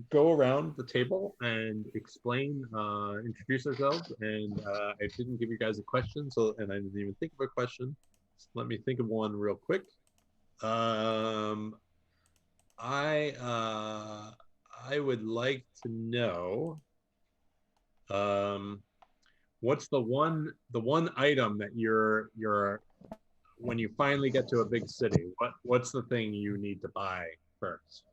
go around the table and explain, introduce ourselves. And I didn't give you guys a question, so and I didn't even think of a question. So let me think of one real quick. Um, I I would like to know um, what's the one item that you're when you finally get to a big city. What's the thing you need to buy first?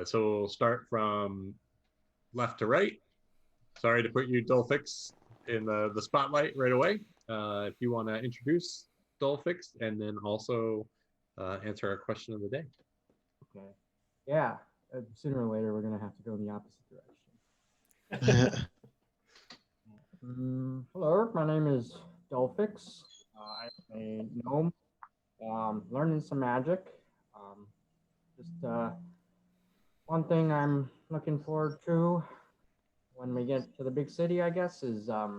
So we'll start from left to right. Sorry to put you, Dolphix, in the spotlight right away. If you want to introduce Dolphix and then also answer our question of the day. Okay. Yeah. Sooner or later, we're gonna have to go in the opposite direction. Hello, my name is Dolphix. I'm a gnome. Learning some magic. Um, just one thing I'm looking forward to when we get to the big city, I guess, is a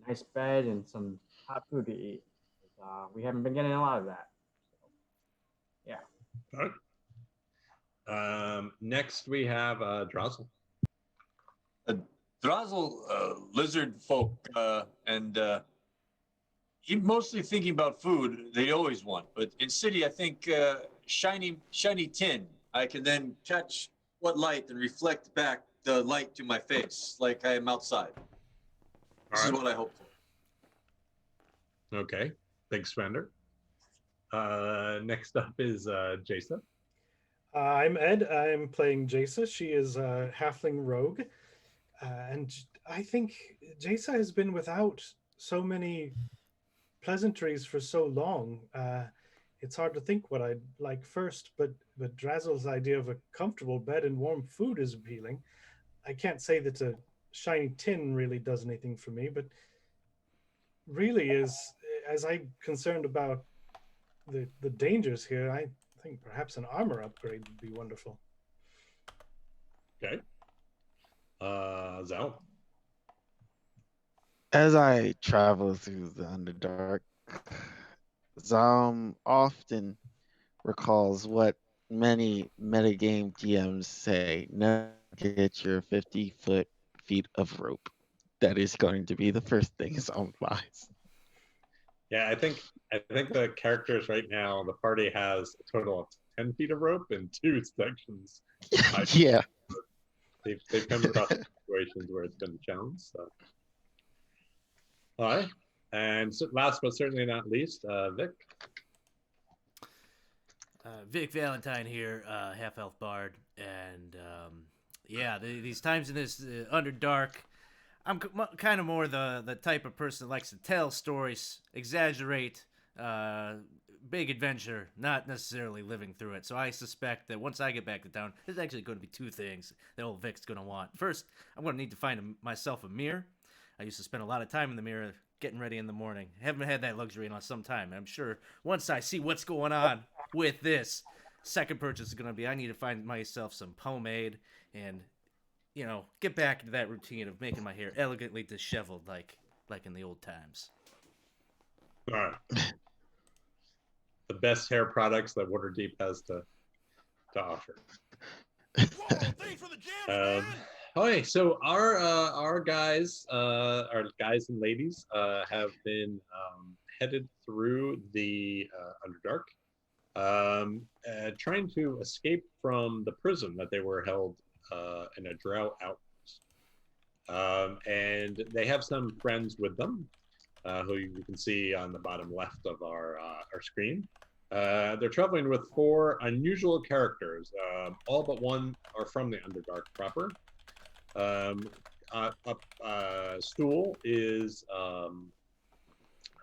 nice bed and some hot food to eat. We haven't been getting a lot of that. So, yeah. All right. Next, we have Drozzle. Uh, Drazel, lizard folk, and mostly thinking about food they always want. But in city, I think shiny tin. I can then catch what light and reflect back the light to my face, like I am outside. All This is right. what I hope Okay. Thanks, Fender. Next up is Jason. I'm Ed. I'm playing Jaisa. She is a halfling rogue. And I think Jaisa has been without so many pleasantries for so long. It's hard to think what I'd like first, but Drazel's idea of a comfortable bed and warm food is appealing. I can't say that a shiny tin really does anything for me, but really is as I'm concerned about the dangers here, I think perhaps an armor upgrade would be wonderful. Okay. Zell. As I travel through the Underdark, Zom often recalls what many metagame GMs say: never forget your 50 feet of rope. That is going to be the first thing Zom buys. Yeah, I think the characters right now, the party has a total of 10 feet of rope and two sections. Yeah. They've come across situations where it's been a challenge. So. All right. And so last but certainly not least, Vic. Vic Valentine here, half elf bard, and yeah, these times in this Underdark, I'm kind of more the type of person that likes to tell stories, exaggerate, uh, big adventure, not necessarily living through it. So I suspect that once I get back to town, there's actually going to be two things that old Vic's going to want. First, I'm going to need to find myself a mirror. I used to spend a lot of time in the mirror getting ready in the morning. Haven't had that luxury in some time. I'm sure once I see what's going on with this, second purchase is going to be I need to find myself some pomade and get back into that routine of making my hair elegantly disheveled like in the old times. All right. The best hair products that Waterdeep has to offer. Whoa, thanks for the jams, man! Okay, so our guys and ladies, have been headed through the Underdark, trying to escape from the prison that they were held in a drow outpost. And they have some friends with them, who you can see on the bottom left of our screen. They're traveling with four unusual characters. All but one are from the Underdark proper. Stool is a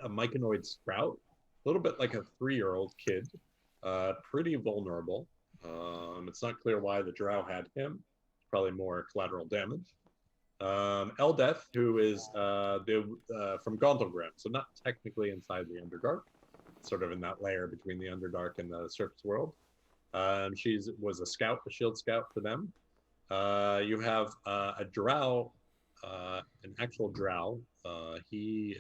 myconoid sprout, a little bit like a 3-year-old kid, pretty vulnerable. It's not clear why the drow had him. Probably more collateral damage. Eldeth, who is from Gauntlgrim, so not technically inside the Underdark, sort of in that layer between the Underdark and the surface world. She was a scout, a shield scout for them. You have a drow, an actual drow. He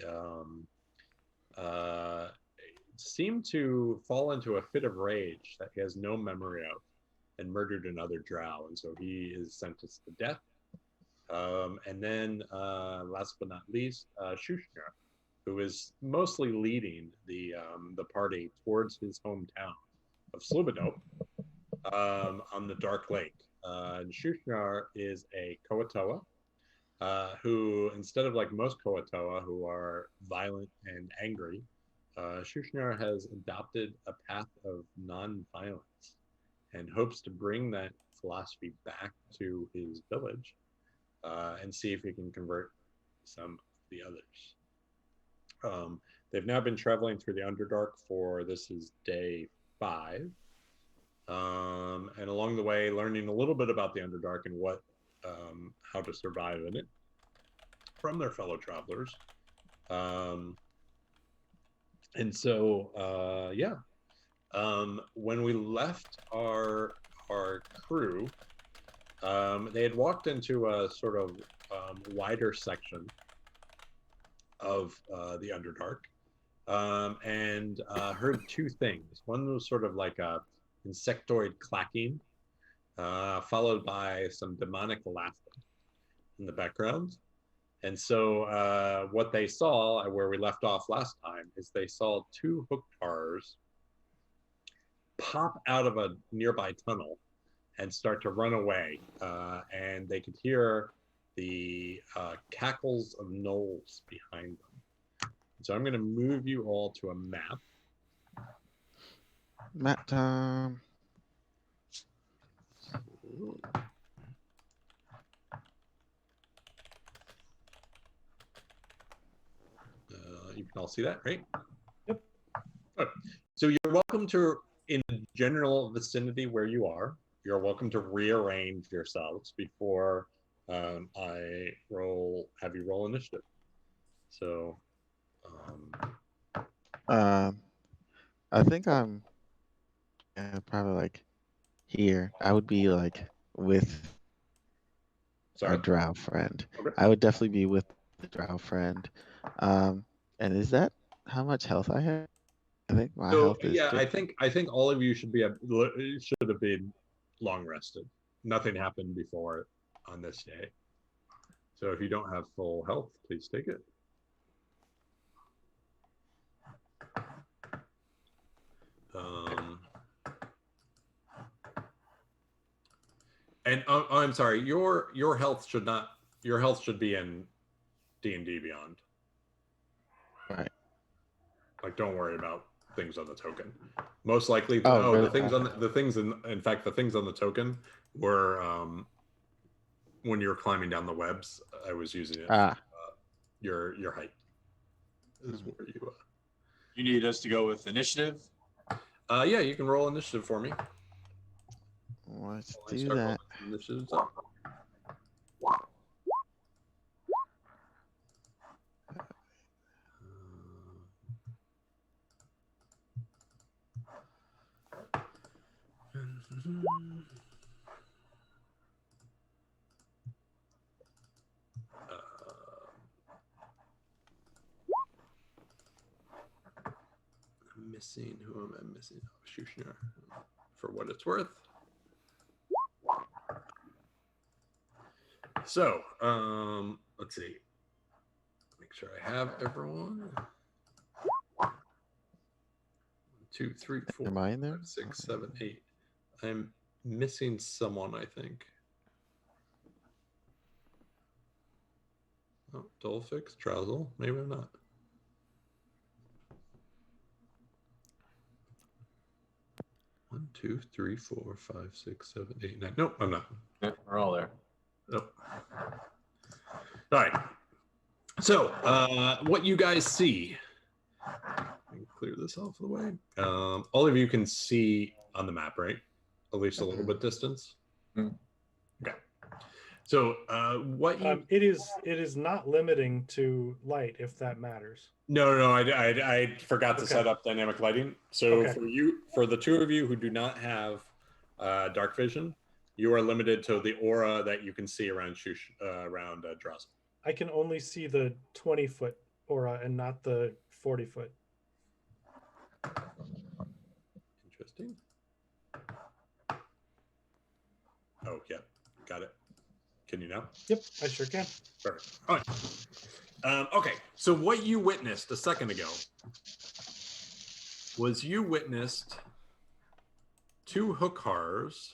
seemed to fall into a fit of rage that he has no memory of. and murdered another drow, and so he is sentenced to death. And then, last but not least, Shushner, who is mostly leading the party towards his hometown of Slubadop on the Dark Lake. And Shushnar is a Koatoa, who, instead of like most Koatoa, who are violent and angry, Shushnar has adopted a path of non-violence and hopes to bring that philosophy back to his village and see if he can convert some of the others. They've now been traveling through the Underdark for, this is day 5. And along the way, learning a little bit about the Underdark and what, how to survive in it from their fellow travelers. And so, yeah, when we left our crew, they had walked into a sort of wider section of the Underdark, and heard 2 things. One was sort of like a insectoid clacking, followed by some demonic laughter in the background. And so what they saw, where we left off last time, is they saw 2 Hooktars pop out of a nearby tunnel and start to run away. And they could hear the cackles of gnolls behind them. So I'm going to move you all to a map. Map time. You can all see that, right? Yep. Good. So you're welcome to, in the general vicinity where you are, you're welcome to rearrange yourselves before I have you roll initiative. So, I think I'm probably like here. I would be like with sorry. a drow friend. Okay. I would definitely be with the drow friend. And is that how much health I have? I think my So health is yeah, I think all of you should have been long rested. Nothing happened before on this day. So if you don't have full health, please take it. And I'm sorry, your health should be in D&D Beyond. Right. Like, don't worry about things on the token. Most likely, really? the things on the things in fact, the things on the token were when you were climbing down the webs. I was using it. For, your height is where you. You need us to go with initiative? Yeah, you can roll initiative for me. Let's While I do start that. rolling initiatives up. I'm missing. Who am I missing? Oh, Shushnar. For what it's worth. So, let's see. Make sure I have everyone. 1, 2, 3, 4, Am I in there? 5, 6, 7, 8. I'm missing someone, I think. Oh, Dolphix, Trouzel. Maybe I'm not. One, 2, 3, 4, 5, 6, 7, 8, 9. Nope, I'm not. Yeah, we're all there. Nope. All right. So, what you guys see, let me clear this off of the way. All of you can see on the map, right? At least a little bit distance. Mm. Okay. So, what you It is not limiting to light, if that matters. No, I forgot to Okay. set up dynamic lighting. So Okay. for the 2 of you who do not have dark vision, you are limited to the aura that you can see around Drossel. I can only see the 20-foot aura and not the 40-foot. Interesting. Oh, yeah. Got it. Can you now? Yep, I sure can. Perfect. All right. Okay. So what you witnessed a second ago was you witnessed two hookars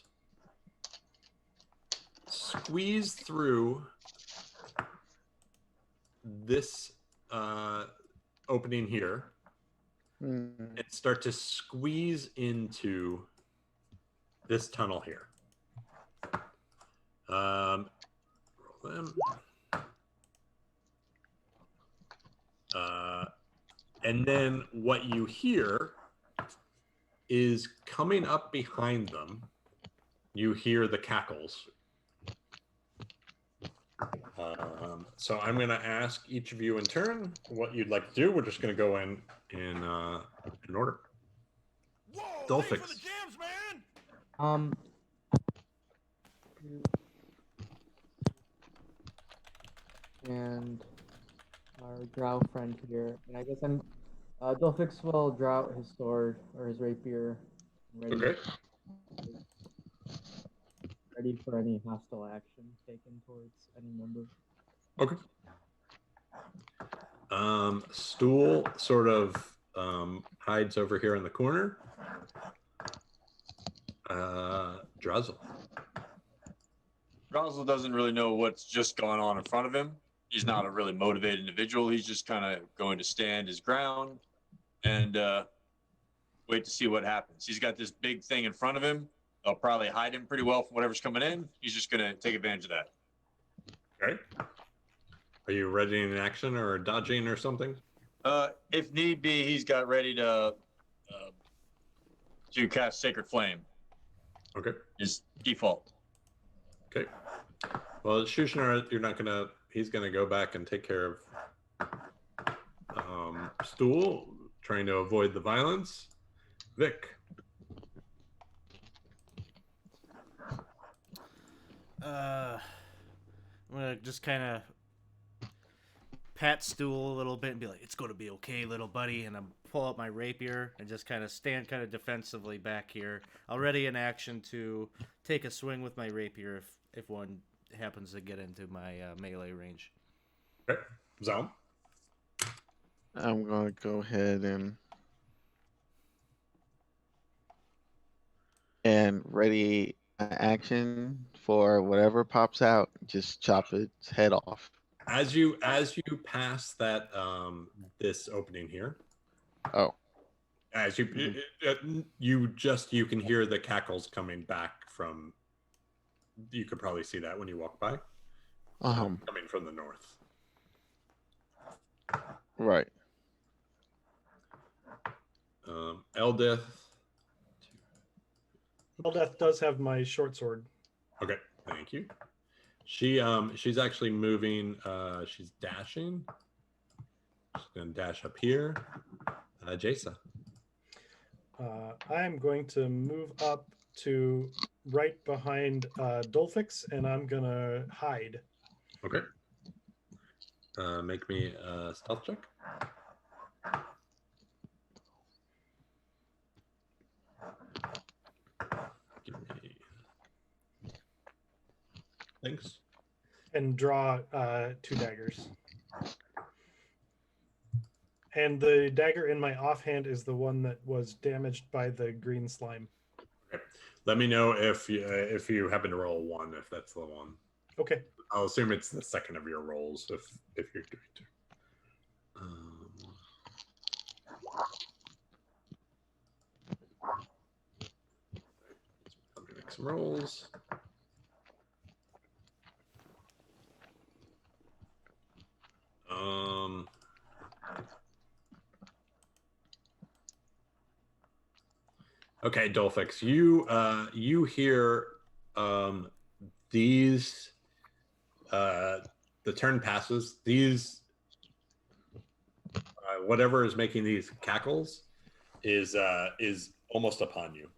squeeze through this opening here Hmm. and start to squeeze into this tunnel here. Roll them. And then what you hear is coming up behind them. You hear the cackles. So I'm going to ask each of you in turn what you'd like to do. We're just going to go in order. Whoa, thanks for Dolphix. the jams, man. And our drow friend here, and I guess Dolphix will draw out his sword or his rapier, ready, Okay. ready for any hostile action taken towards any member. Okay. Stool sort of hides over here in the corner. Drazel. Rosal doesn't really know what's just going on in front of him. He's not a really motivated individual. He's just kind of going to stand his ground and wait to see what happens. He's got this big thing in front of him. They'll probably hide him pretty well from whatever's coming in. He's just going to take advantage of that. Okay. Are you ready in action or dodging or something? If need be, he's got ready to cast Sacred Flame. Okay. His default. Okay. Well, Shushnar, you're not gonna. He's gonna go back and take care of Stool, trying to avoid the violence. Vic. I'm gonna just kind of pat Stool a little bit and be like, "It's gonna be okay, little buddy," and I'm pull out my rapier and just kind of stand kind of defensively back here, already in action to take a swing with my rapier if one happens to get into my melee range. Okay. Zone. I'm gonna go ahead and ready action for whatever pops out. Just chop its head off. As you pass that this opening here, Oh, as you you can hear the cackles coming back from. You could probably see that when you walk by. Coming from the north. right. Eldith. Eldeth does have my short sword. Okay, thank you. She's actually moving. She's dashing. She's gonna dash up here. Jason. I'm going to move up to right behind Dolphix, and I'm gonna hide. Okay. Make me a stealth check. Give me. Thanks. And draw 2 daggers. And the dagger in my offhand is the one that was damaged by the green slime. Okay. Let me know if you happen to roll a 1, if that's the one. Okay. I'll assume it's the second of your rolls if you're doing to. Let me make some rolls. Okay, Dolphix, you hear these the turn passes. These whatever is making these cackles is almost upon you.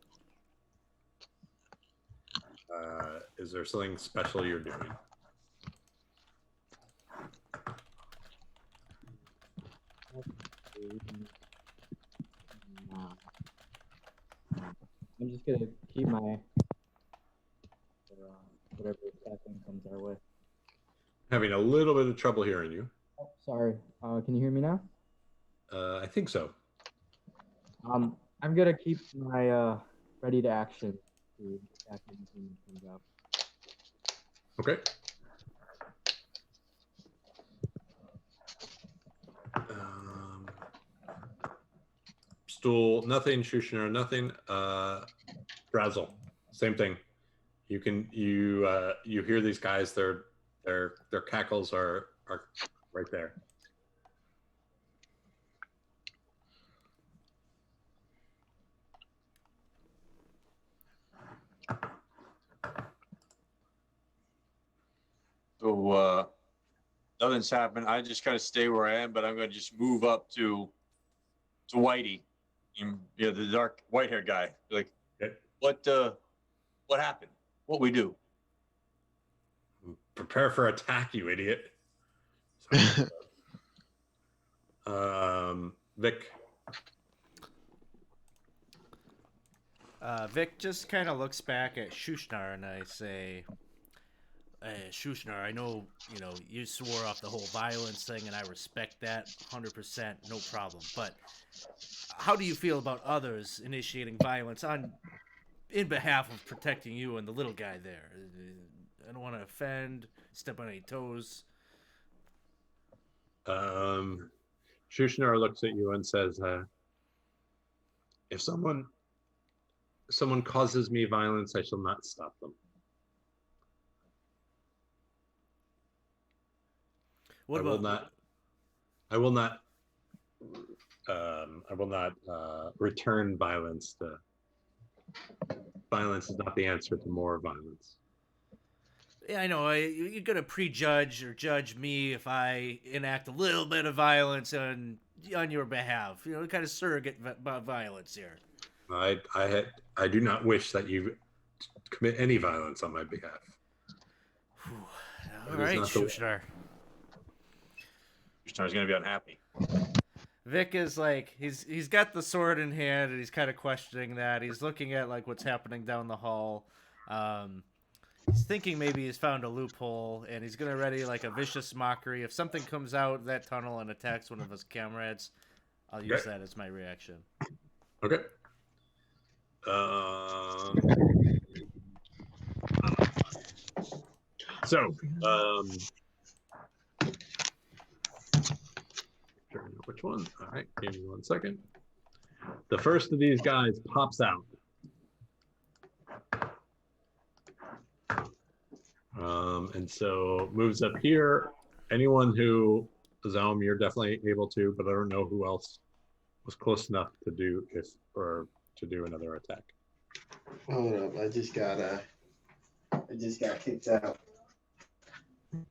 Is there something special you're doing? I'm just gonna keep my for whatever attacking comes our way. Having a little bit of trouble hearing you. Oh, sorry. Can you hear me now? I think so. I'm gonna keep my ready to action to attack anything that comes out. Okay. Stool, nothing. Shushner, nothing. Drazzle, same thing. You can you hear these guys. Their cackles are right there. So nothing's happened. I just kind of stay where I am, but I'm going to just move up to Whitey, the dark white-haired guy. Like, Okay. What happened? What we do? Prepare for attack, you idiot. Vic. Vic just kind of looks back at Shushnar and I say, hey, Shushnar, I know, you swore off the whole violence thing and I respect that 100%, no problem. But how do you feel about others initiating violence in behalf of protecting you and the little guy there? I don't want to offend, step on any toes. Shushnar looks at you and says, if someone causes me violence, I shall not stop them. I will not return violence. Violence is not the answer to more violence. Yeah, I know. You're going to prejudge or judge me if I enact a little bit of violence on your behalf. Kind of surrogate violence here. I do not wish that you commit any violence on my behalf. All right, Shushnar. Shushner's going to be unhappy. Vic is like, he's got the sword in hand and he's kind of questioning that. He's looking at like what's happening down the hall. He's thinking maybe he's found a loophole and he's gonna ready like a vicious mockery. If something comes out of that tunnel and attacks one of his comrades, I'll use that as my reaction. Okay. Which one? All right, give me 1 second. The first of these guys pops out. And so moves up here. Anyone who, Zaum, you're definitely able to, but I don't know who else was close enough to do another attack. Hold up, I just got kicked out.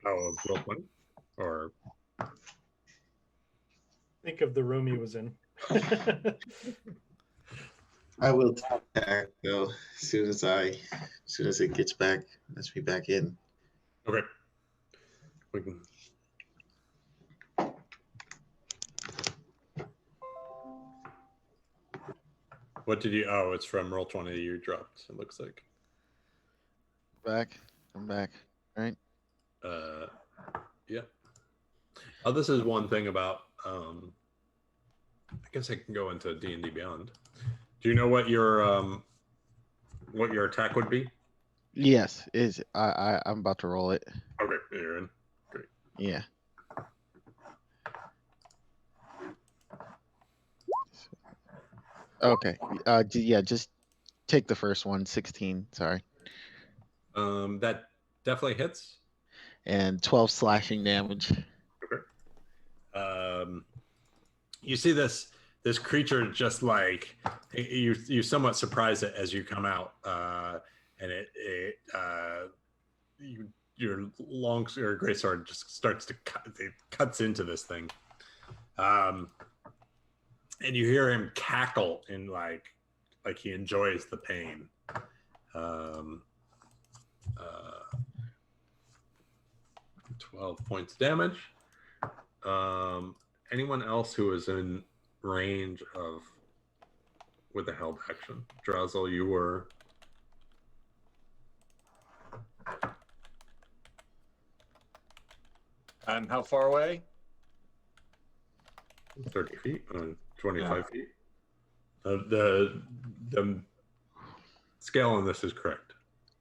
Oh, roll 20? Or Think of the room he was in. I will talk back though as soon as it gets back. Let's me back in. okay. We can. What did you? Oh, it's from roll 20 you dropped. It looks like. I'm back. Right. Yeah. Oh, this is one thing about. I guess I can go into D&D Beyond. Do you know what your attack would be? Yes. I'm about to roll it. Okay, you're in. Great. Yeah. Okay. Yeah. Just take the first one. 16. Sorry. That definitely hits. And 12 slashing damage. Okay. You see this creature just like you somewhat surprise it as you come out, and your long or great sword just starts to cuts into this thing, and you hear him cackle in like he enjoys the pain. 12 points damage. Anyone else who is in range of with a held action? Drazel, you were. I'm how far away? 30 feet, 25 Yeah. feet. The scale on this is correct.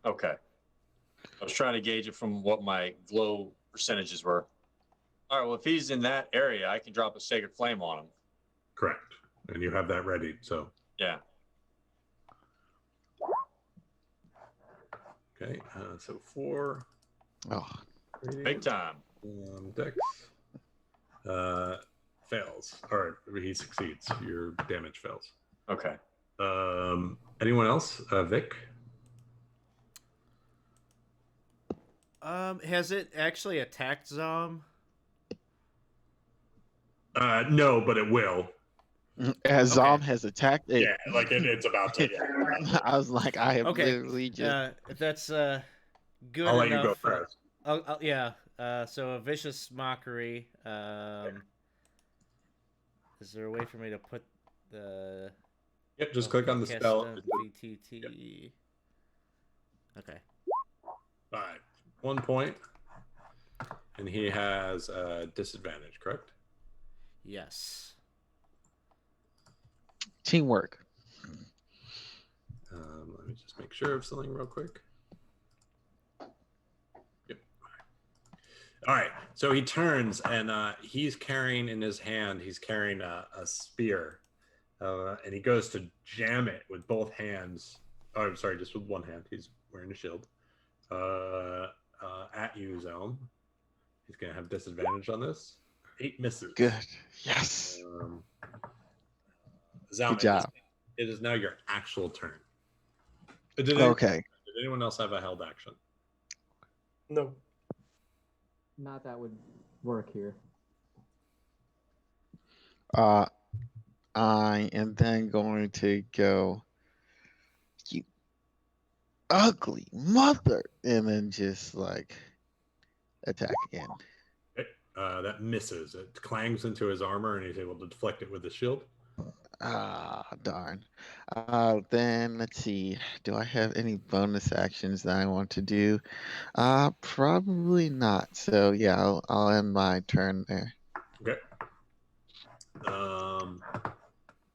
Okay. I was trying to gauge it from what my glow percentages were. All right. Well, if he's in that area, I can drop a sacred flame on him. Correct. And you have that ready, so. Yeah. Okay, so 4. Oh, Big time. Dex fails, or he succeeds. Your damage fails. Okay. Anyone else? Vic? Has it actually attacked Zom? No, but it will. as Okay. Zom has attacked it. Yeah, like it's about to. Yeah. I was like, I have Okay. literally just. If that's good I'll let you enough. go first. Yeah. So a vicious mockery. Is there a way for me to put the? Yep, just click on the cast spell. VTT. Okay. All right, 1 point. And he has disadvantage, correct? Yes. Teamwork. Let me just make sure of something real quick. Yep. All right. So he turns and he's carrying in his hand, he's carrying a spear. And he goes to jam it with both hands. Oh, I'm sorry, just with one hand. He's wearing a shield. At you, Zelm. He's going to have disadvantage on this. 8 misses. Good. Yes. Zelm, Good job. It is now your actual turn. Okay. Did anyone else have a held action? No. Not that would work here. I am then going to go, you ugly mother, and then just like attack again. Okay. That misses. It clangs into his armor, and he's able to deflect it with his shield. Ah, darn. Then let's see. Do I have any bonus actions that I want to do? Probably not. So yeah, I'll end my turn there. Okay.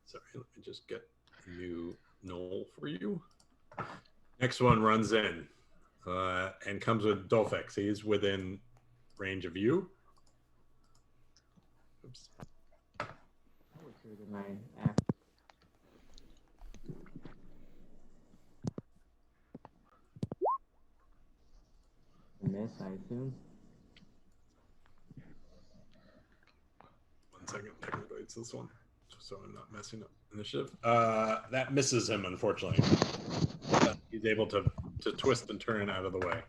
Sorry, let me just get a new knoll for you. Next one runs in and comes with Dolphix. He's within range of you. Oops. That was good in my act. Miss, I assume. 1 second. Technically, it's this one. Just so I'm not messing up initiative. That misses him, unfortunately. But he's able to twist and turn out of the way.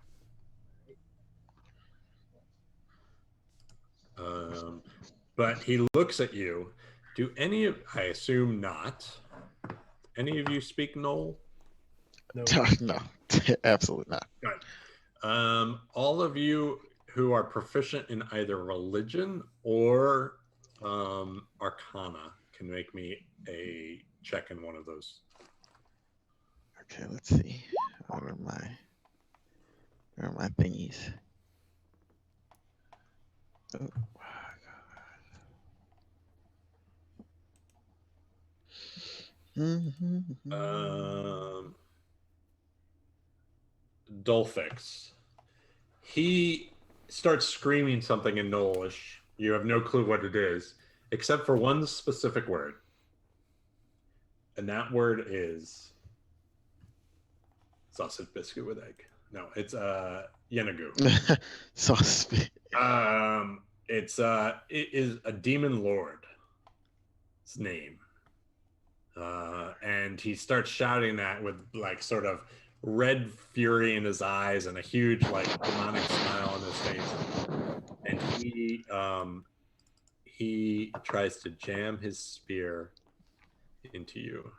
But he looks at you. Do any of, I assume not, any of you speak Knoll? No. No, absolutely not. Good. All of you who are proficient in either religion or Arcana can make me a check in one of those. Okay, let's see. Where are my thingies? Oh. Dolphix. He starts screaming something in Knollish. You have no clue what it is, except for one specific word. And that word is sausage biscuit with egg. No, it's Yenagu. Sauce. It is a demon lord's name. And he starts shouting that with like sort of red fury in his eyes and a huge like demonic smile on his face. And he tries to jam his spear into you.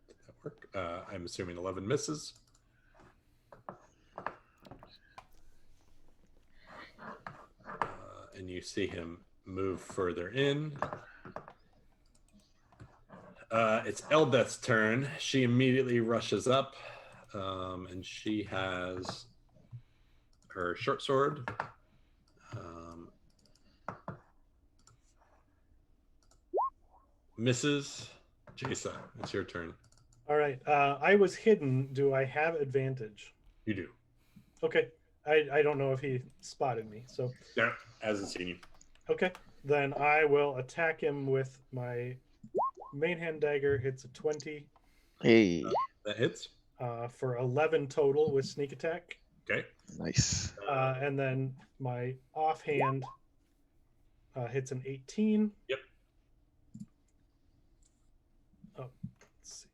Did that work? I'm assuming 11 misses. And you see him move further in. It's Eldeth's turn. She immediately rushes up, and she has her short sword. Misses. Jason, it's your turn. All right. I was hidden. Do I have advantage? You do. Okay. I don't know if he spotted me. So Yeah, hasn't seen you. okay. Then I will attack him with my main hand dagger. Hits a 20 Hey, That hits. for 11 total with sneak attack. Okay. nice. And then my offhand hits an 18. Yep. Oh, let's see.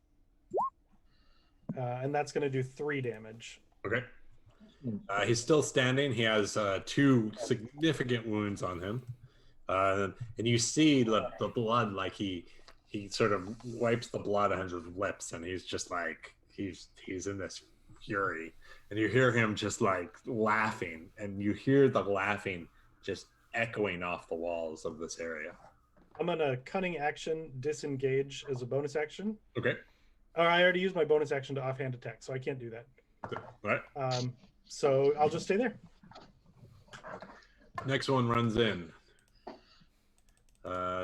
And that's going to do 3 damage. Okay. He's still standing. He has 2 significant wounds on him, and you see the blood. Like he sort of wipes the blood on his lips, and he's just like he's in this fury. And you hear him just like laughing, and you hear the laughing just echoing off the walls of this area. I'm going to cunning action disengage as a bonus action. Okay. I already used my bonus action to offhand attack, so I can't do that. All right. So I'll just stay there. Next one runs in.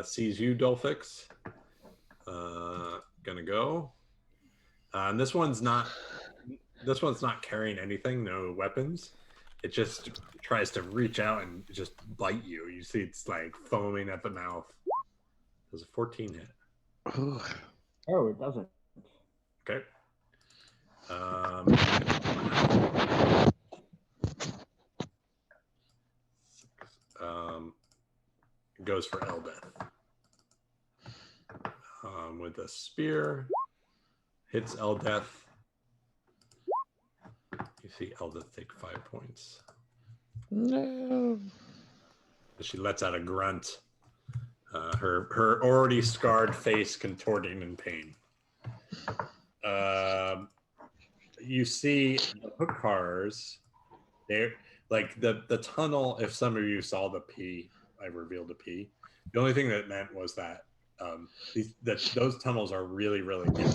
Sees you, Dolphix. Gonna go. And this one's not carrying anything, no weapons. It just tries to reach out and just bite you. You see it's like foaming at the mouth. Does a 14 hit? Ooh. Oh, it doesn't. Okay. Goes for Eldeth. With a spear, hits Eldeth. You see Eldeth take 5 points. No. She lets out a grunt. Her already scarred face contorting in pain. You see the hook cars. They're like the tunnel. If some of you saw the P, I revealed the P. The only thing that meant was that those tunnels are really, really deep.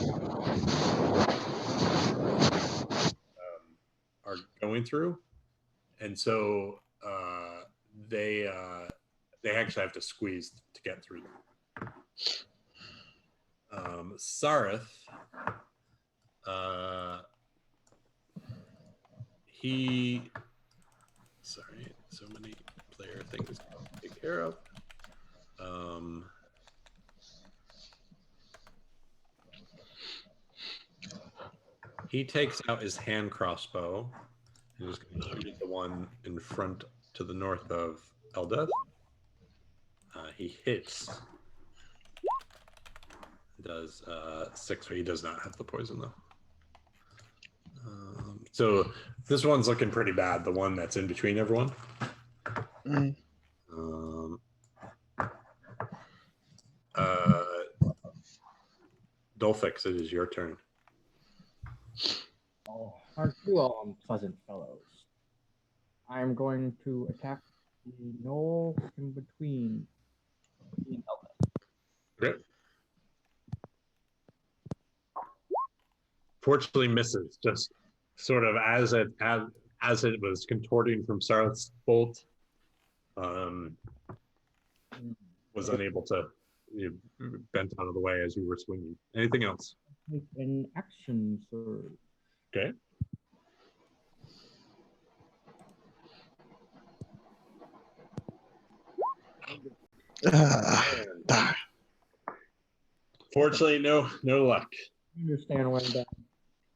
Are going through, and so they actually have to squeeze to get through them. Sareth, sorry, so many player things to take care of. He takes out his hand crossbow and is going to shoot at the one in front to the north of Eldeth. He hits. Does 6, but he does not have the poison though. So this one's looking pretty bad. The one that's in between everyone. Mm. Dolphix, it is your turn. Oh, aren't you all unpleasant fellows? I'm going to attack the knoll in between. Okay. Fortunately, misses. Just sort of as it was contorting from Sareth's bolt, was unable to bent out of the way as you were swinging. Anything else? Make an action surge. Okay. Fortunately, no luck. I understand when that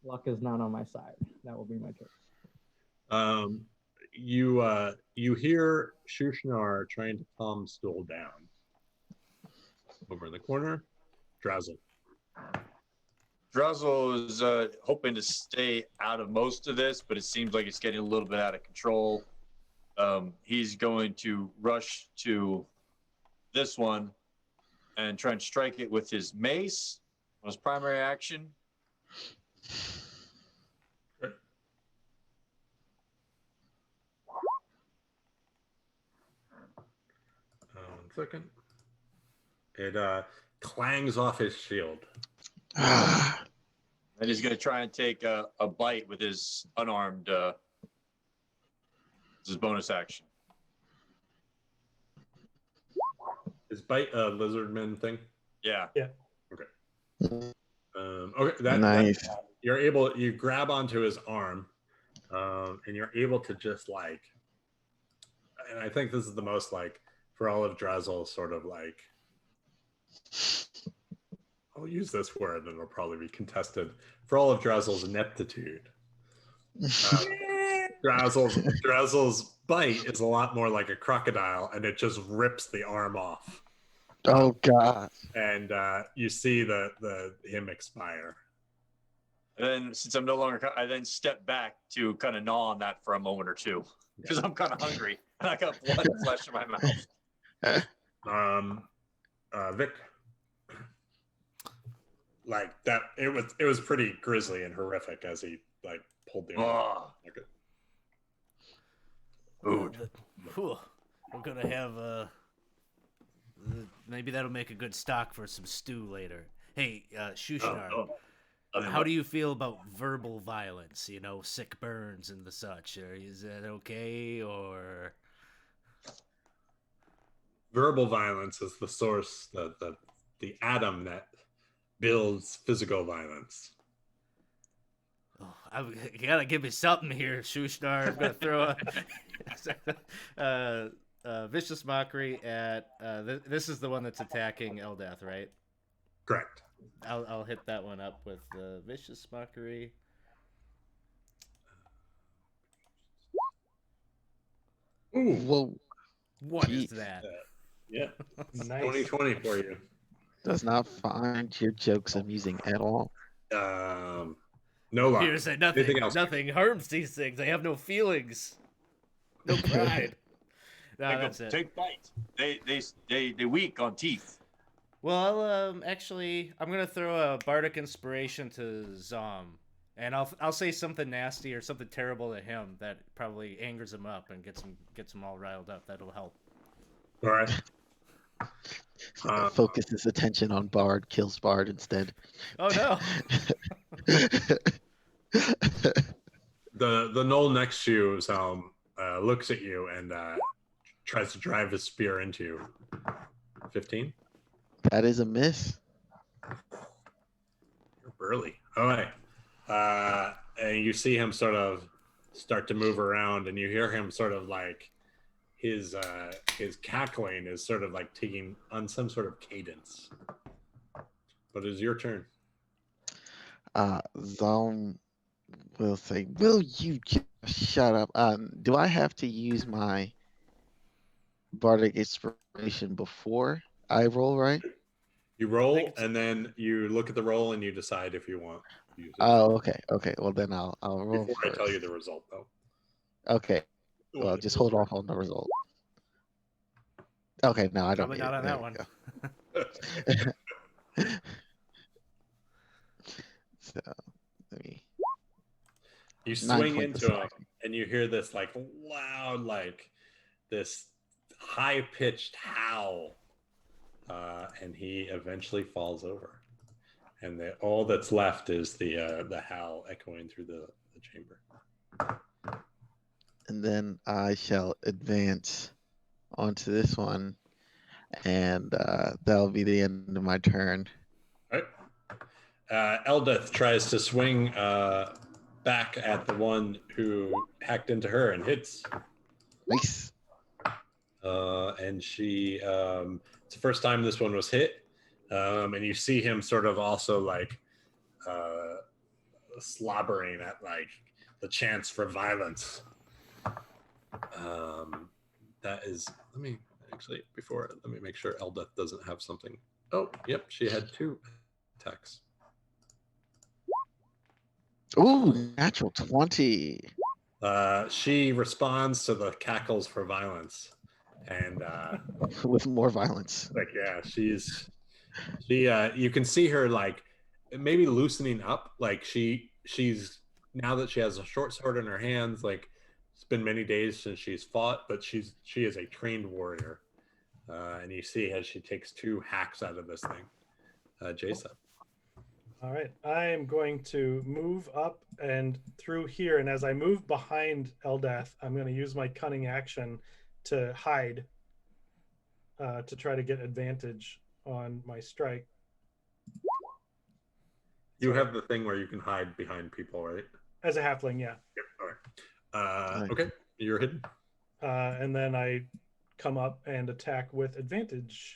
luck is not on my side. That will be my turn. You hear Shushnar trying to calm Stool down. Over in the corner, Drazzle. Drazzle is hoping to stay out of most of this, but it seems like it's getting a little bit out of control. He's going to rush to this one and try and strike it with his mace on his primary action. Good. 1 second. It clangs off his shield. And he's going to try and take a bite with his unarmed This is bonus action. Is bite a lizardman thing? Yeah. Okay, that Nice. you grab onto his arm, and you're able to just like, and I think this is the most like for all of Drazel sort of like, I'll use this word and it'll probably be contested. For all of Drazel's ineptitude, Drazel's bite is a lot more like a crocodile, and it just rips the arm off. Oh God. And you see the him expire. And then since I'm no longer, I then step back to kind of gnaw on that for a moment or two because I'm kind of hungry and I got blood and flesh in my mouth. Vic, like that, it was pretty grisly and horrific as he like pulled the arm. Oh, Okay. food. We're gonna have maybe that'll make a good stock for some stew later. Hey, Shushnar, how do you feel about verbal violence? You know, sick burns and the such. Is that okay, or Verbal violence is the source, the atom that builds physical violence. Oh, you gotta give me something here, Shushnar. I'm gonna throw a vicious mockery at. This is the one that's attacking Eldath, right? Correct. I'll hit that one up with the vicious mockery. Ooh, Whoa. What is Jeez. that? yeah, Nice. 2020 for you. Does not find your jokes amusing at all. No luck. Peter said Anything else? nothing harms these things. They have no feelings, no pride. No, Take, that's it. Take bite. They weak on teeth. Well, actually, I'm gonna throw a bardic inspiration to Zom, and I'll say something nasty or something terrible to him that probably angers him up and gets him all riled up. That'll help. All right. Focus his attention on Bard, kills Bard instead. Oh no! The knoll next to you, Zalm, looks at you and tries to drive his spear into you. 15. That is a miss. You're burly. All right. And you see him sort of start to move around, and you hear him sort of like his cackling is sort of like taking on some sort of cadence. But it's your turn. Zom will say, "Will you just shut up?" Do I have to use my bardic inspiration before I roll, right? You roll, and then you look at the roll, and you decide if you want to use it. Oh, okay. Okay. Well, then I'll roll Before first. I tell you the result, though. Okay. Well, just hold off on the result. Okay. No, I don't. Probably need not it. on There that we one. go. So let me. You 9 swing points into a him, second. and you hear this like loud, like this high-pitched howl, and he eventually falls over. And all that's left is the howl echoing through the chamber. And then I shall advance onto this one, and that'll be the end of my turn. All right. Eldeth tries to swing back at the one who hacked into her and hits. Nice. And she, it's the first time this one was hit. And you see him sort of also like slobbering at like the chance for violence. That is, let me make sure Eldeth doesn't have something. Oh, yep, she had 2 attacks. Ooh, natural 20. She responds to the cackles for violence, and With more violence. like yeah, you can see her like maybe loosening up. Like she's now that she has a short sword in her hands. Like it's been many days since she's fought, but she is a trained warrior, and you see as she takes 2 hacks out of this thing. Jason. All right, I am going to move up and through here, and as I move behind Eldath, I'm going to use my cunning action to hide, to try to get advantage on my strike. You have the thing where you can hide behind people, right? As a halfling, yeah. Yep. All right. Okay, you're hidden. And then I come up and attack with advantage.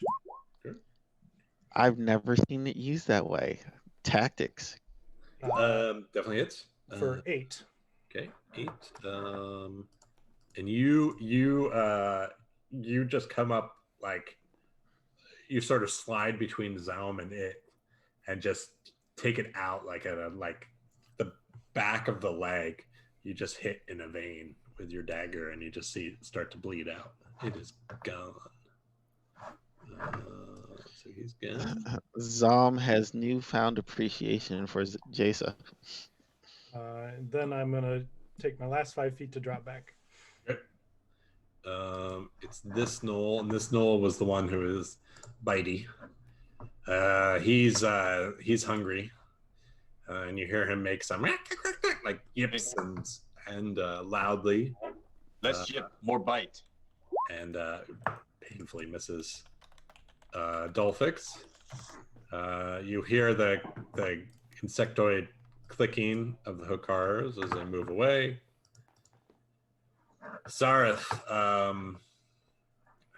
I've never seen it used that way. Tactics. Definitely hits. For 8. Okay, 8. And you just come up like you sort of slide between Zaum and it, and just take it out like at the back of the leg. You just hit in a vein with your dagger, and you just see it start to bleed out. It is gone. So he's gone. Zom has newfound appreciation for Jason. Then I'm going to take my last 5 feet to drop back. Okay. It's this Knoll, and this Knoll was the one who is bitey. He's hungry, and you hear him make some like yips and loudly. Less yip, more bite. And painfully misses. Dolphix. You hear the insectoid clicking of the Hokars as they move away. Sareth. I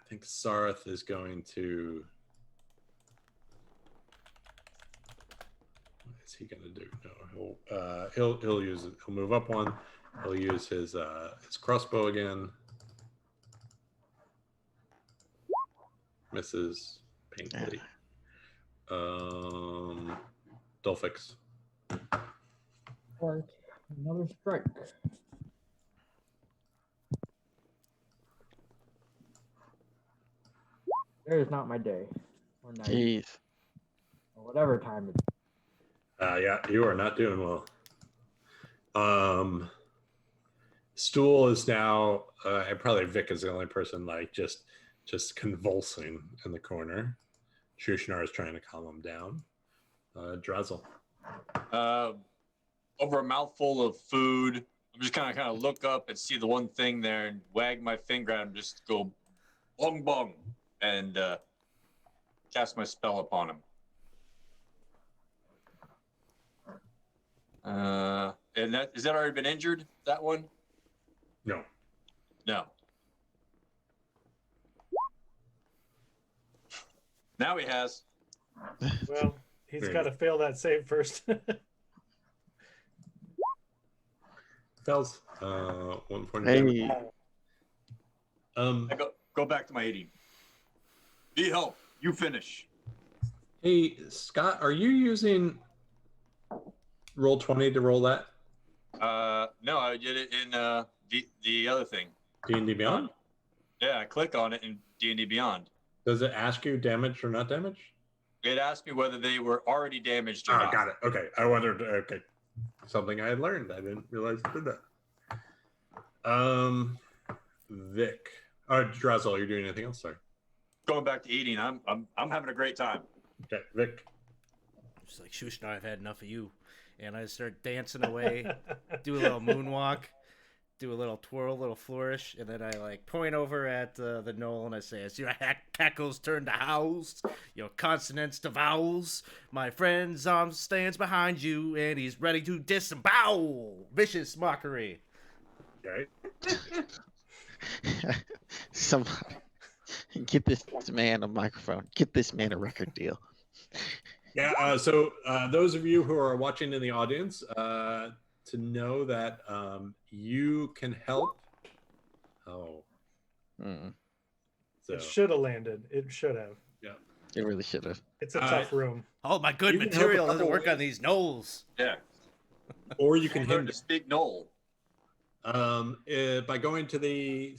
think Sareth is going to. What is he going to do? No, he'll use it. He'll move up one. He'll use his crossbow again. Misses painfully. Dolphix. All right, another strike. There is not my day or night Jeez. or whatever time it is. Yeah, you are not doing well. Stool is now, and probably Vic is the only person like just convulsing in the corner. Shushnar is trying to calm him down. Drazel. Over a mouthful of food, I'm just kind of look up and see the one thing there and wag my finger at him, just go bong bong, and cast my spell upon him. And is that already been injured? That one? No. No. Now he has. Well, he's got to fail that save first. Fails. 1 point of Hey. damage. I go back to my eating. Be help. You finish. Hey, Scott, are you using Roll20 to roll that? No, I did it in the other thing. D&D Beyond? Yeah, I click on it in D&D Beyond. Does it ask you damage or not damage? It asked me whether they were already damaged or Oh, not. got it. Okay. I wondered. Okay. Something I had learned. I didn't realize it did that. Vic. Drazel, you're doing anything else? Sorry. Going back to eating, I'm having a great time. Okay, Vic. Just like, Shushnar, I've had enough of you. And I start dancing away, do a little moonwalk, do a little twirl, a little flourish, and then I like point over at the knoll and I say, "As your cackles turn to howls, your consonants to vowels, my friend Zom stands behind you and he's ready to disembowel." Vicious mockery. Okay. Somebody get this man a microphone. Get this man a record deal. Yeah. So those of you who are watching in the audience, to know that you can help. Oh. Mm, So It should have landed. It should have. yeah. it really should have. It's a tough room. Oh, my good You can help material a doesn't couple work on ways. these knolls. Yeah. Or you can Learn hinder. to speak Knoll. By going to the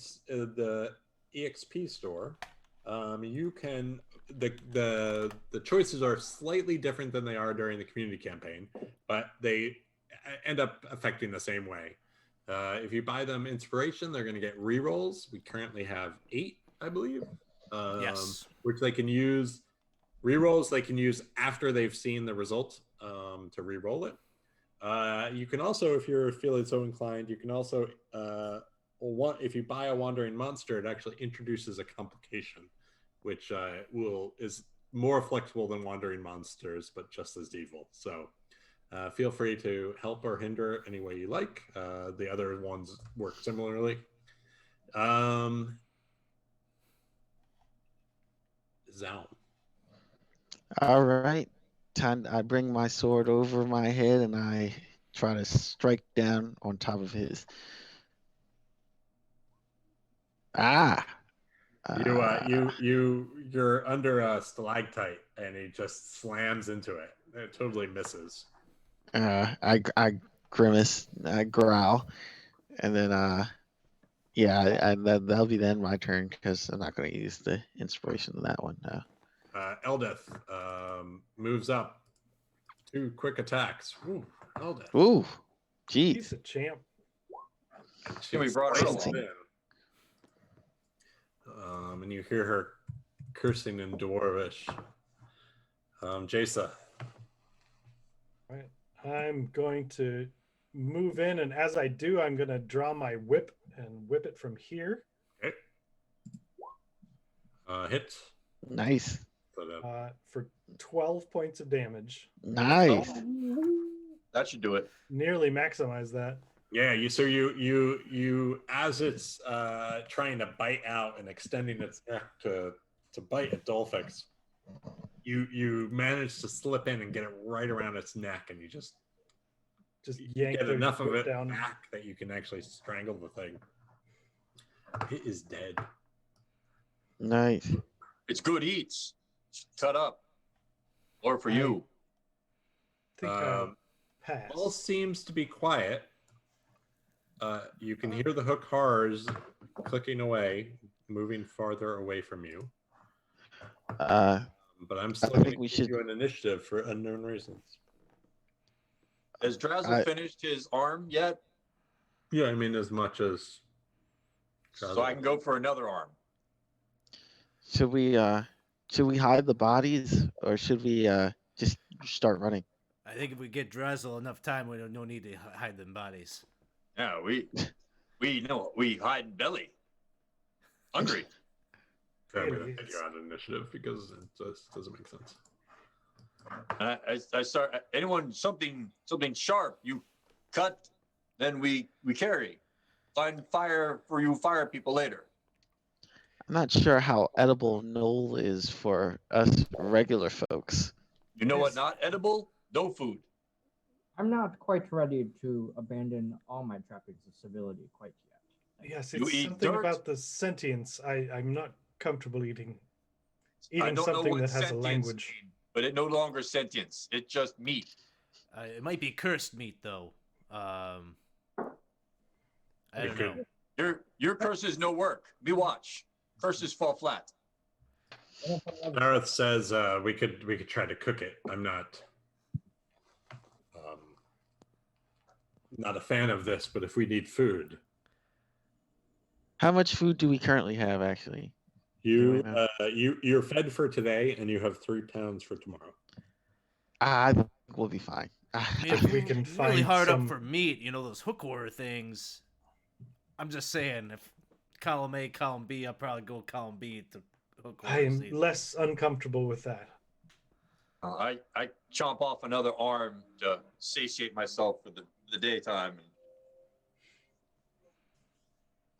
EXP store, you can the choices are slightly different than they are during the community campaign, but they end up affecting the same way. If you buy them inspiration, they're going to get rerolls. We currently have 8, I believe. Yes. Which they can use. Rerolls they can use after they've seen the result to re-roll it. You can also, if you're feeling so inclined, you can also, if you buy a wandering monster, it actually introduces a complication, which is more flexible than wandering monsters, but just as evil. So feel free to help or hinder any way you like. The other ones work similarly. Zalm. All right. Time. I bring my sword over my head and I try to strike down on top of his. Ah. You're under a stalactite and he just slams into it. It totally misses. I grimace, I growl, and then that'll be then my turn because I'm not going to use the inspiration of that one. Eldeth moves up. 2 quick attacks. Ooh, Eldeth. Ooh, He's geez. a champ. We brought her Fancy. along. And you hear her cursing in Dwarvish. Jason. Right. I'm going to move in, and as I do, I'm going to draw my whip and whip it from here. Okay. Hit. Nice. For 12 points of damage. Nice. That should do it. Nearly maximize that. Yeah, you as it's trying to bite out and extending its neck to bite at Dolphix, you manage to slip in and get it right around its neck, and you just yank get the enough of whip it down. back that you can actually strangle the thing. It is dead. Nice. It's good eats. Cut up. Or for you. I think I'll pass. All seems to be quiet. You can hear the hook horrors clicking away, moving farther away from you. But I'm still going to give you an initiative for unknown reasons. Has Drazzle finished his arm yet? Yeah, I mean as much as. So I can go for another arm. Should we hide the bodies or should we just start running? I think if we get Drazzle enough time, we don't no need to hide them bodies. Yeah, we hide belly. Hungry. I'm going to take you on initiative because it just doesn't make sense. I start anyone something sharp. You cut, then we carry. Find fire for you fire people later. I'm not sure how edible Knoll is for us regular folks. You know what? Not edible. No food. I'm not quite ready to abandon all my trappings of civility quite yet. Yes, You it's eat something dirt? about the sentience. I'm not comfortable eating I don't know something what that has a sentience language. mean, but it no longer sentience. It's just meat. It might be cursed meat, though. I don't know. Your curses no work. Me watch. Curses fall flat. Dareth says we could try to cook it. I'm not a fan of this, but if we need food, How much food do we currently have, actually? you're fed for today, and you have 3 pounds for tomorrow. I think we'll be fine. I mean, If if we you're can really find hard some- up for meat, you know, those hook horror things. I'm just saying, if column A, column B, I'll probably go column B to hook horror. I am season. less uncomfortable with that. I chomp off another arm to satiate myself for the daytime.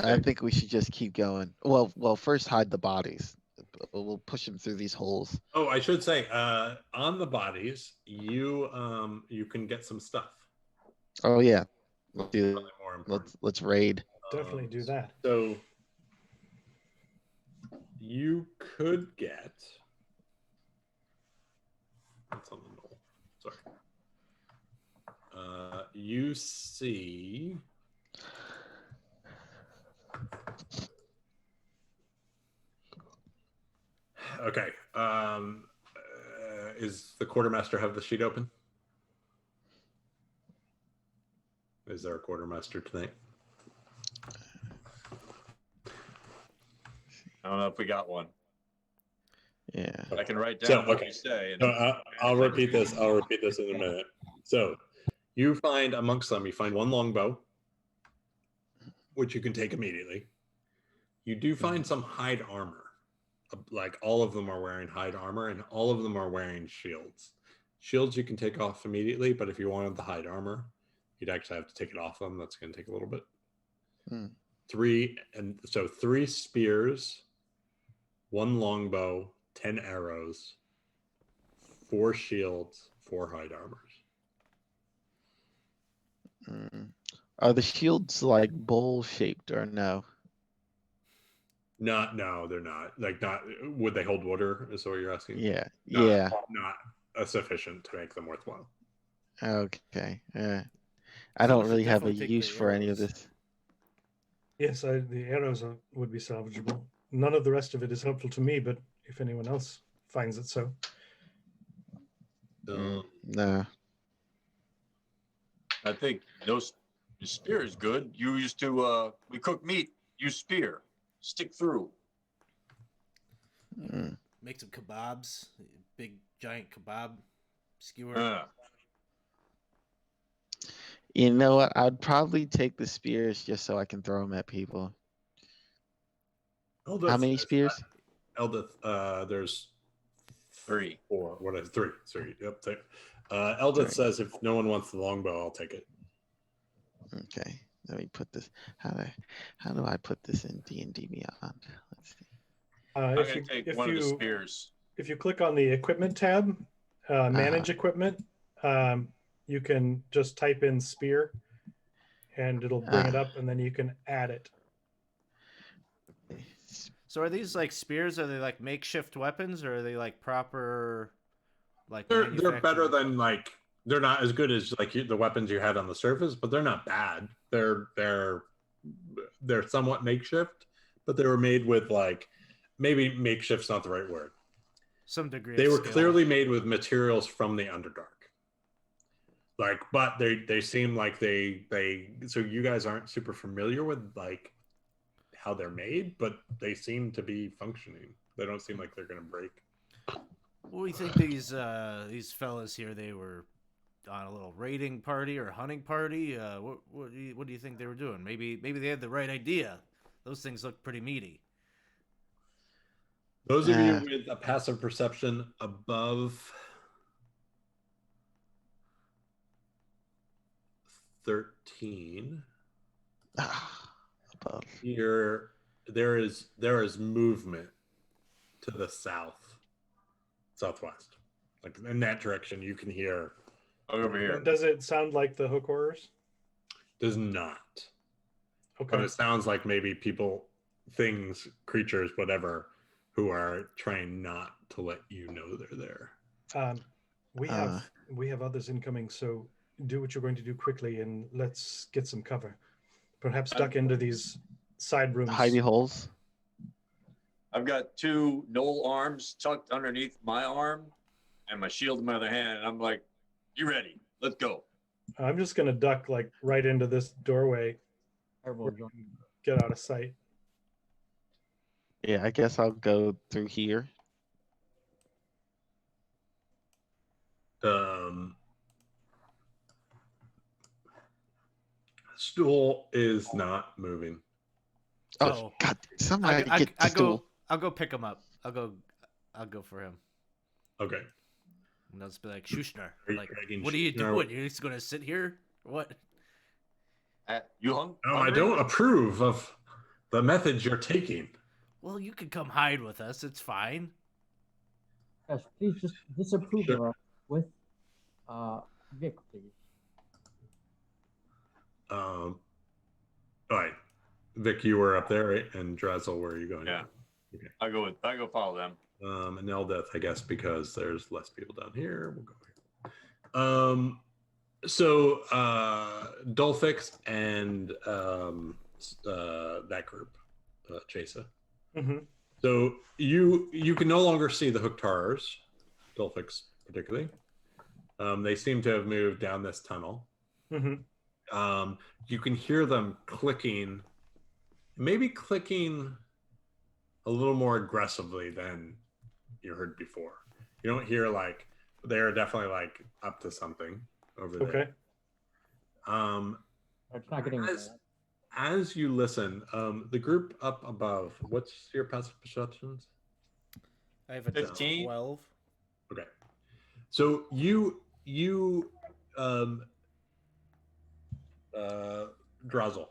I think we should just keep going. Well, first hide the bodies. We'll push them through these holes. Oh, I should say, on the bodies, you can get some stuff. Oh yeah, let's do. Probably more important. Let's raid. Definitely do that. So you could get. What's on the knoll? Sorry. You see. Okay. Is the quartermaster have the sheet open? Is there a quartermaster tonight? I don't know if we got one. Yeah. But I can write down So, what okay. you say. And I'll repeat this. I'll repeat this in a minute. So, you find amongst them, you find one longbow, which you can take immediately. You do find some hide armor. Like all of them are wearing hide armor, and all of them are wearing shields. Shields you can take off immediately, but if you wanted the hide armor, you'd actually have to take it off them. That's going to take a little bit. Hmm. Three spears, one longbow, 10 arrows, 4 shields, 4 hide armors. Mm. Are the shields like bowl shaped or no? No, they're not. Like, not. Would they hold water? Is what you're asking? Yeah. Not- Yeah. Not sufficient to make them worthwhile. Okay. I Those don't should really have a definitely take use the for any of arrows. this. Yes, the arrows would be salvageable. None of the rest of it is helpful to me, but if anyone else finds it so. No. I think the spear is good. You used to we cook meat. Use spear. Stick through. Mm. Make some kebabs, big giant kebab skewer. You know what? I'd probably take the spears just so I can throw them at people. Eldith How many says, spears? Eldith, there's 3. 4. What is 3? Sorry. Yep. Eldith Three. says if no one wants the longbow, I'll take it. Okay. Let me put this. How do I put this in D&D Beyond? Let's see. I'm gonna take one of the spears. If you click on the equipment tab, manage equipment, you can just type in spear and it'll bring it up and then you can add it. So are these like spears? Are they like makeshift weapons, or are they like proper? Like They're better manufactured- than like they're not as good as like the weapons you had on the surface, but they're not bad. They're somewhat makeshift, but they were made with like maybe makeshift's not the right word. some degree. They of were skill. clearly made with materials from the Underdark. Like, but they seem like they so you guys aren't super familiar with like how they're made, but they seem to be functioning. They don't seem like they're gonna break. What do you think these fellas here? They were on a little raiding party or hunting party. What do you think they were doing? Maybe they had the right idea. Those things look pretty meaty. Those of you with a passive perception above 13, Above. here there is movement to the southwest, like in that direction. You can hear. Over here. Does it sound like the Hook Horrors? Does not, Okay. but it sounds like maybe people, things, creatures, whatever, who are trying not to let you know they're there. We have others incoming, so do what you're going to do quickly and let's get some cover. Perhaps duck into these side rooms. Hidey holes. I've got 2 knoll arms tucked underneath my arm and my shield in my other hand. And I'm like, you ready? Let's go. I'm just going to duck like right into this doorway, get out of sight. Yeah, I guess I'll go through here. Stool is not moving. Oh, God! Somebody get the stool. I'll go pick him up. I'll go for him. Okay. And I'll just be like, Shushner, Are you like, dragging what are you Shushner? doing? You're just gonna sit here? What? You hung? No, I don't approve of the methods you're taking. Well, you can come hide with us. It's fine. Yes, please just disapprove Sure. of us with Vic, please. All right, Vic, you were up there, right? And Drazel, where are you going? Yeah. Okay. I go follow them. And Eldeth, I guess, because there's less people down here. We'll go here. So Dolphix and that group, Chasa. Mm-hmm. So you can no longer see the Hooktarers, Dolphix particularly. They seem to have moved down this tunnel. Mm-hmm. You can hear them clicking, maybe clicking a little more aggressively than you heard before. You don't hear like they're definitely like up to something over there. Okay. It's not getting. As you listen, the group up above, what's your passive perceptions? I have a 15. 12. Okay. So you Drazel,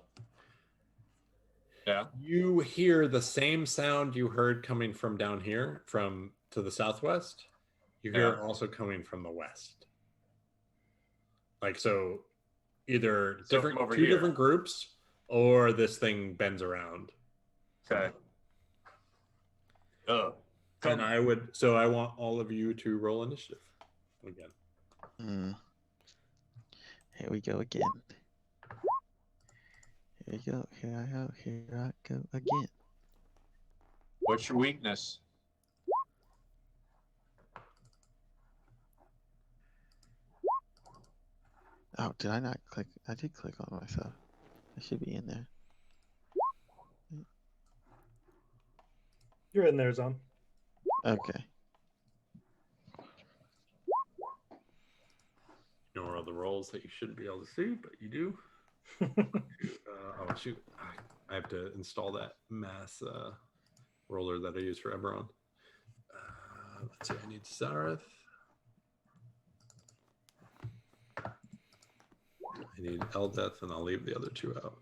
Yeah. you hear the same sound you heard coming from down here, from to the southwest. You hear it Yeah. also coming from the west. Like, so either So different, from over two here. different groups, or this thing bends around. Okay. Oh. And I want all of you to roll initiative again. Here we go again. Here we go. Here I go. Here I go again. What's your weakness? Oh, did I not click? I did click on myself. I should be in there. You're in there, Zon. Okay. You know, all the rolls that you shouldn't be able to see, but you do. Oh shoot! I have to install that mass roller that I use for Eberron. Let's see. I need Zareth. I need Eldeth, and I'll leave the other two out.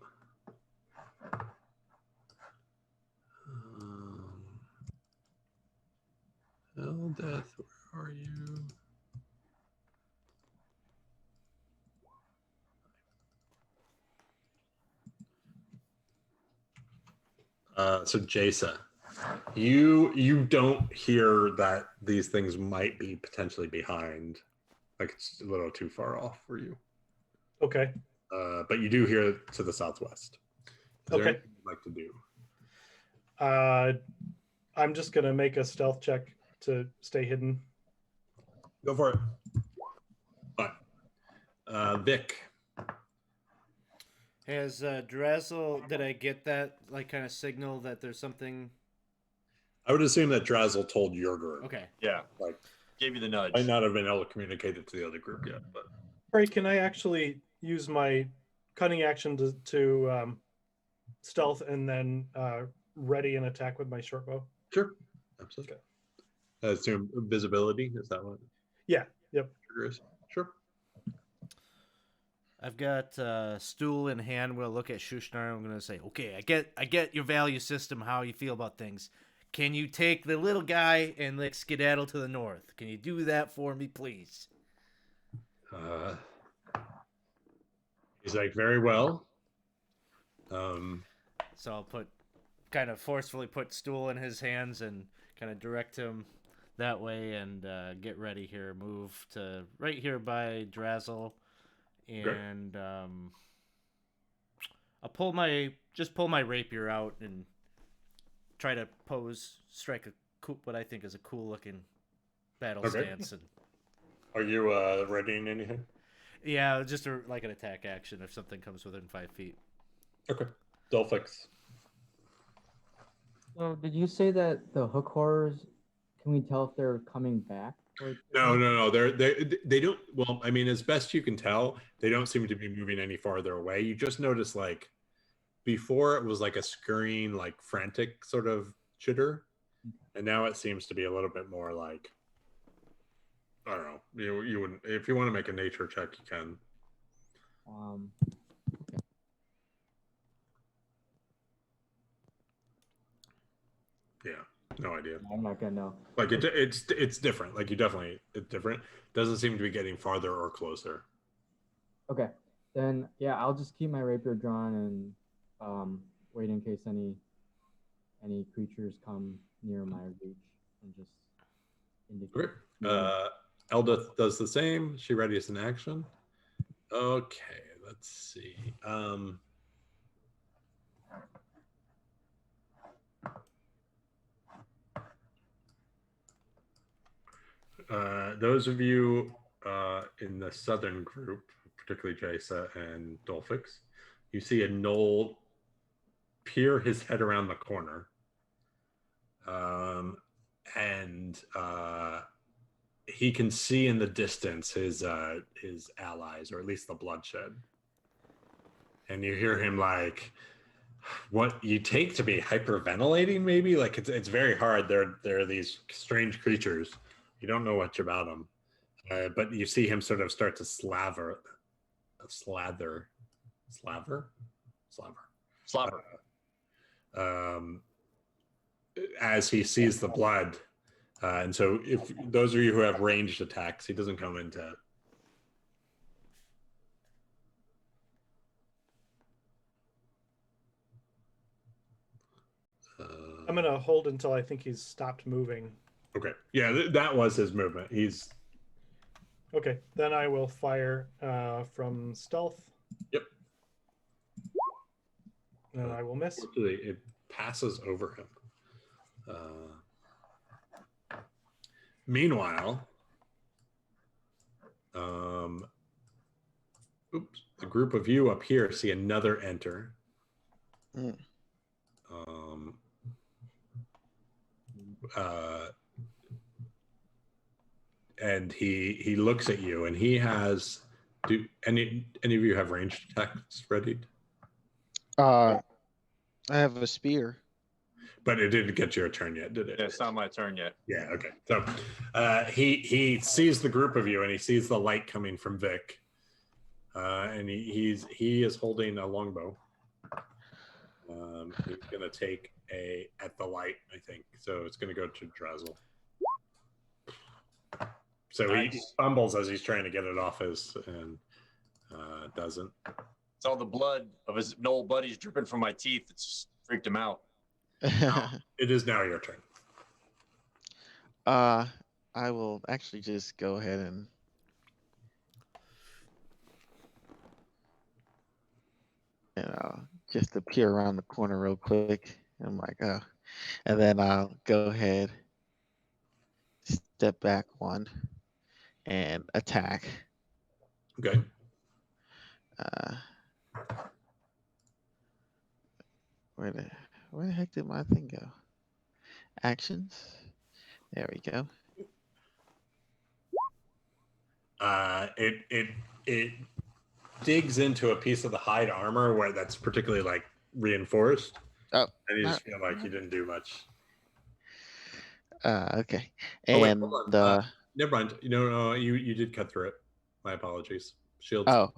Eldeth, where are you? So Jason, you don't hear that these things might be potentially behind, like it's a little too far off for you. Okay. But you do hear it to the southwest. Is there Okay. anything you'd like to do? I'm just gonna make a stealth check to stay hidden. Go for it. Fine. Vic. Has Drazel, did I get that like kind of signal that there's something? I would assume that Drazel told your group. Okay. Yeah. Like, Gave you the nudge. might not have been able to communicate it to the other group yet, but Right? Can I actually use my cunning action to stealth and then ready an attack with my short bow? sure, absolutely. I assume visibility, is that what Yeah. Yep. trigger is? Sure. I've got stool in hand. We'll look at Shushnar. I'm gonna say, okay, I get your value system, how you feel about things. Can you take the little guy and like skedaddle to the north? Can you do that for me, please? He's like, very well. So I'll kind of forcefully put stool in his hands and kind of direct him that way and get ready here. Move to right here by Drazel, and I'll pull my rapier out and try to strike what I think is a cool looking battle Okay. stance. And Are you readying anything? yeah, just like an attack action if something comes within 5 feet. Okay. Delphix. So did you say that the hook horrors? Can we tell if they're coming back? No. They don't. Well, I mean, as best you can tell, they don't seem to be moving any farther away. You just notice, like, before it was like a scurrying, like frantic sort of chitter, and now it seems to be a little bit more like, I don't know. You wouldn't, if you want to make a nature check, you can. Okay. Yeah, no idea. I'm not gonna know. Like it's different. Like it's different. Doesn't seem to be getting farther or closer. Okay, then yeah, I'll just keep my rapier drawn and wait in case any creatures come near my reach and just indicate. Okay. Eldith does the same. She readies an action. Okay, let's see. Those of you in the southern group, particularly Jaisa and Dolphix, you see a gnoll peer his head around the corner. and he can see in the distance his allies, or at least the bloodshed. And you hear him like, what you take to be hyperventilating, maybe? Like it's very hard. There are these strange creatures. You don't know much about them, but you see him sort of start to slather, as he sees the blood. And so, if those of you who have ranged attacks, he doesn't come into. I'm gonna hold until I think he's stopped moving. Okay. Yeah, that was his movement. He's Okay, then I will fire from stealth. Yep. And I will miss. Unfortunately, it passes over him. Meanwhile, the group of you up here see another enter. Mm. And he looks at you, and he has. Do any of you have ranged attacks readied? I have a spear. But it didn't get your turn yet, did it? Yeah, it's not my turn yet. Yeah. Okay. So he sees the group of you, and he sees the light coming from Vic, and he is holding a longbow. He's gonna take a at the light, I think. So it's gonna go to Drazzle. So he fumbles as he's trying to get it off and doesn't. It's all the blood of his old buddies dripping from my teeth. It's just freaked him out. It is now your turn. I will actually just go ahead and just appear around the corner real quick. I'm like, oh, and then I'll go ahead, step back one, and attack. Okay. Where the heck did my thing go? Actions. There we go. It digs into a piece of the hide armor where that's particularly like reinforced. Oh, and you just feel like you didn't do much. Okay. Oh, wait, And hold on. Never mind. No, you did cut through it. My apologies. Shields. Oh,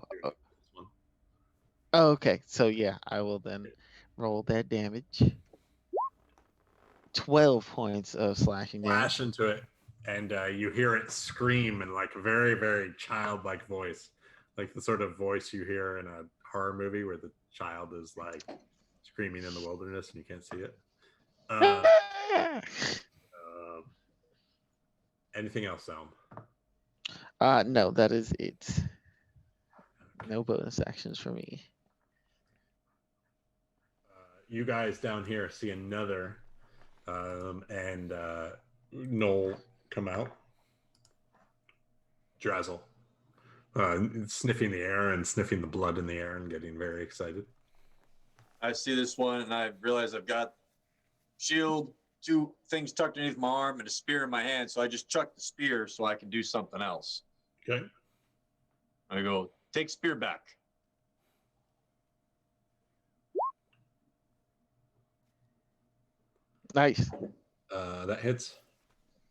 okay. So yeah, I will then roll that damage. 12 points of slashing damage. Flash into it, and you hear it scream in like a very, very childlike voice, like the sort of voice you hear in a horror movie where the child is like screaming in the wilderness and you can't see it. Anything else, Elm? No, that is it. No bonus actions for me. You guys down here see another, and Noel come out. Drazzle, sniffing the air and sniffing the blood in the air and getting very excited. I see this one, and I realize I've got shield, 2 things tucked underneath my arm, and a spear in my hand. So I just chuck the spear so I can do something else. Okay. I go, take spear back. Nice. That hits.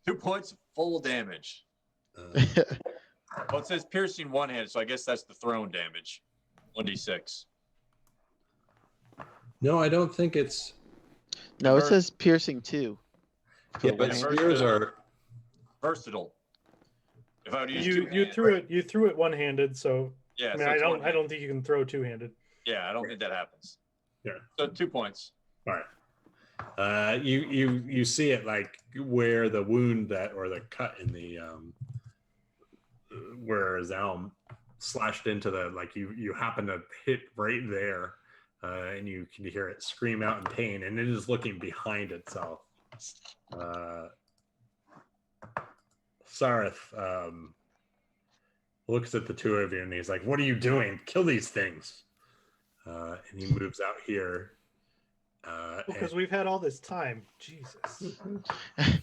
2 points of full damage. Well, it says piercing one-handed, so I guess that's the thrown damage. 1d6. No, I don't think it's. No, it says piercing 2. Yeah, but spears are versatile. If I would use You threw it one-handed, so yeah, I mean, so I don't think you can throw two-handed. Yeah, I don't think that happens. Yeah. So 2 points. All right. You see it like where the wound or the cut in the where Zalm slashed into you happen to hit right there, and you can hear it scream out in pain, and it is looking behind itself. Sareth looks at the two of you and he's like, "What are you doing? Kill these things!" And he moves out here. Because we've had all this time. Jesus. and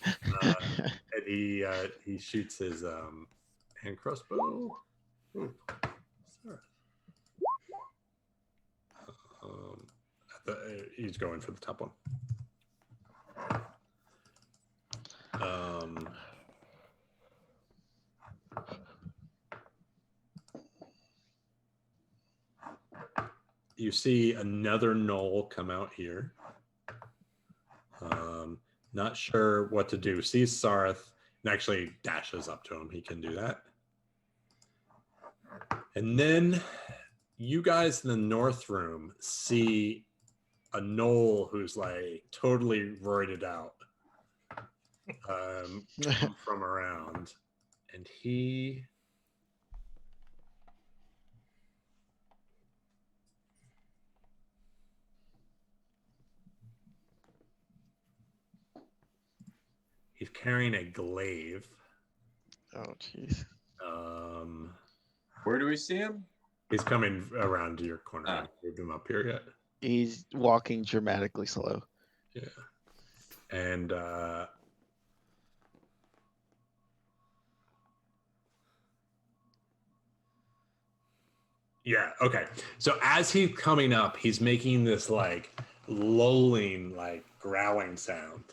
he shoots his hand crossbow. Ooh, sorry. He's going for the top one. You see another gnoll come out here. Not sure what to do. Sees Sarth and actually dashes up to him. He can do that. And then you guys in the north room see a gnoll who's like totally roided out come from around. And he's carrying a glaive. Oh, jeez. Where do we see him? He's coming around to your corner. I Ah. haven't moved him up here yet. He's walking dramatically slow. Yeah. And yeah, okay. So as he's coming up, he's making this like lolling, like growling sound.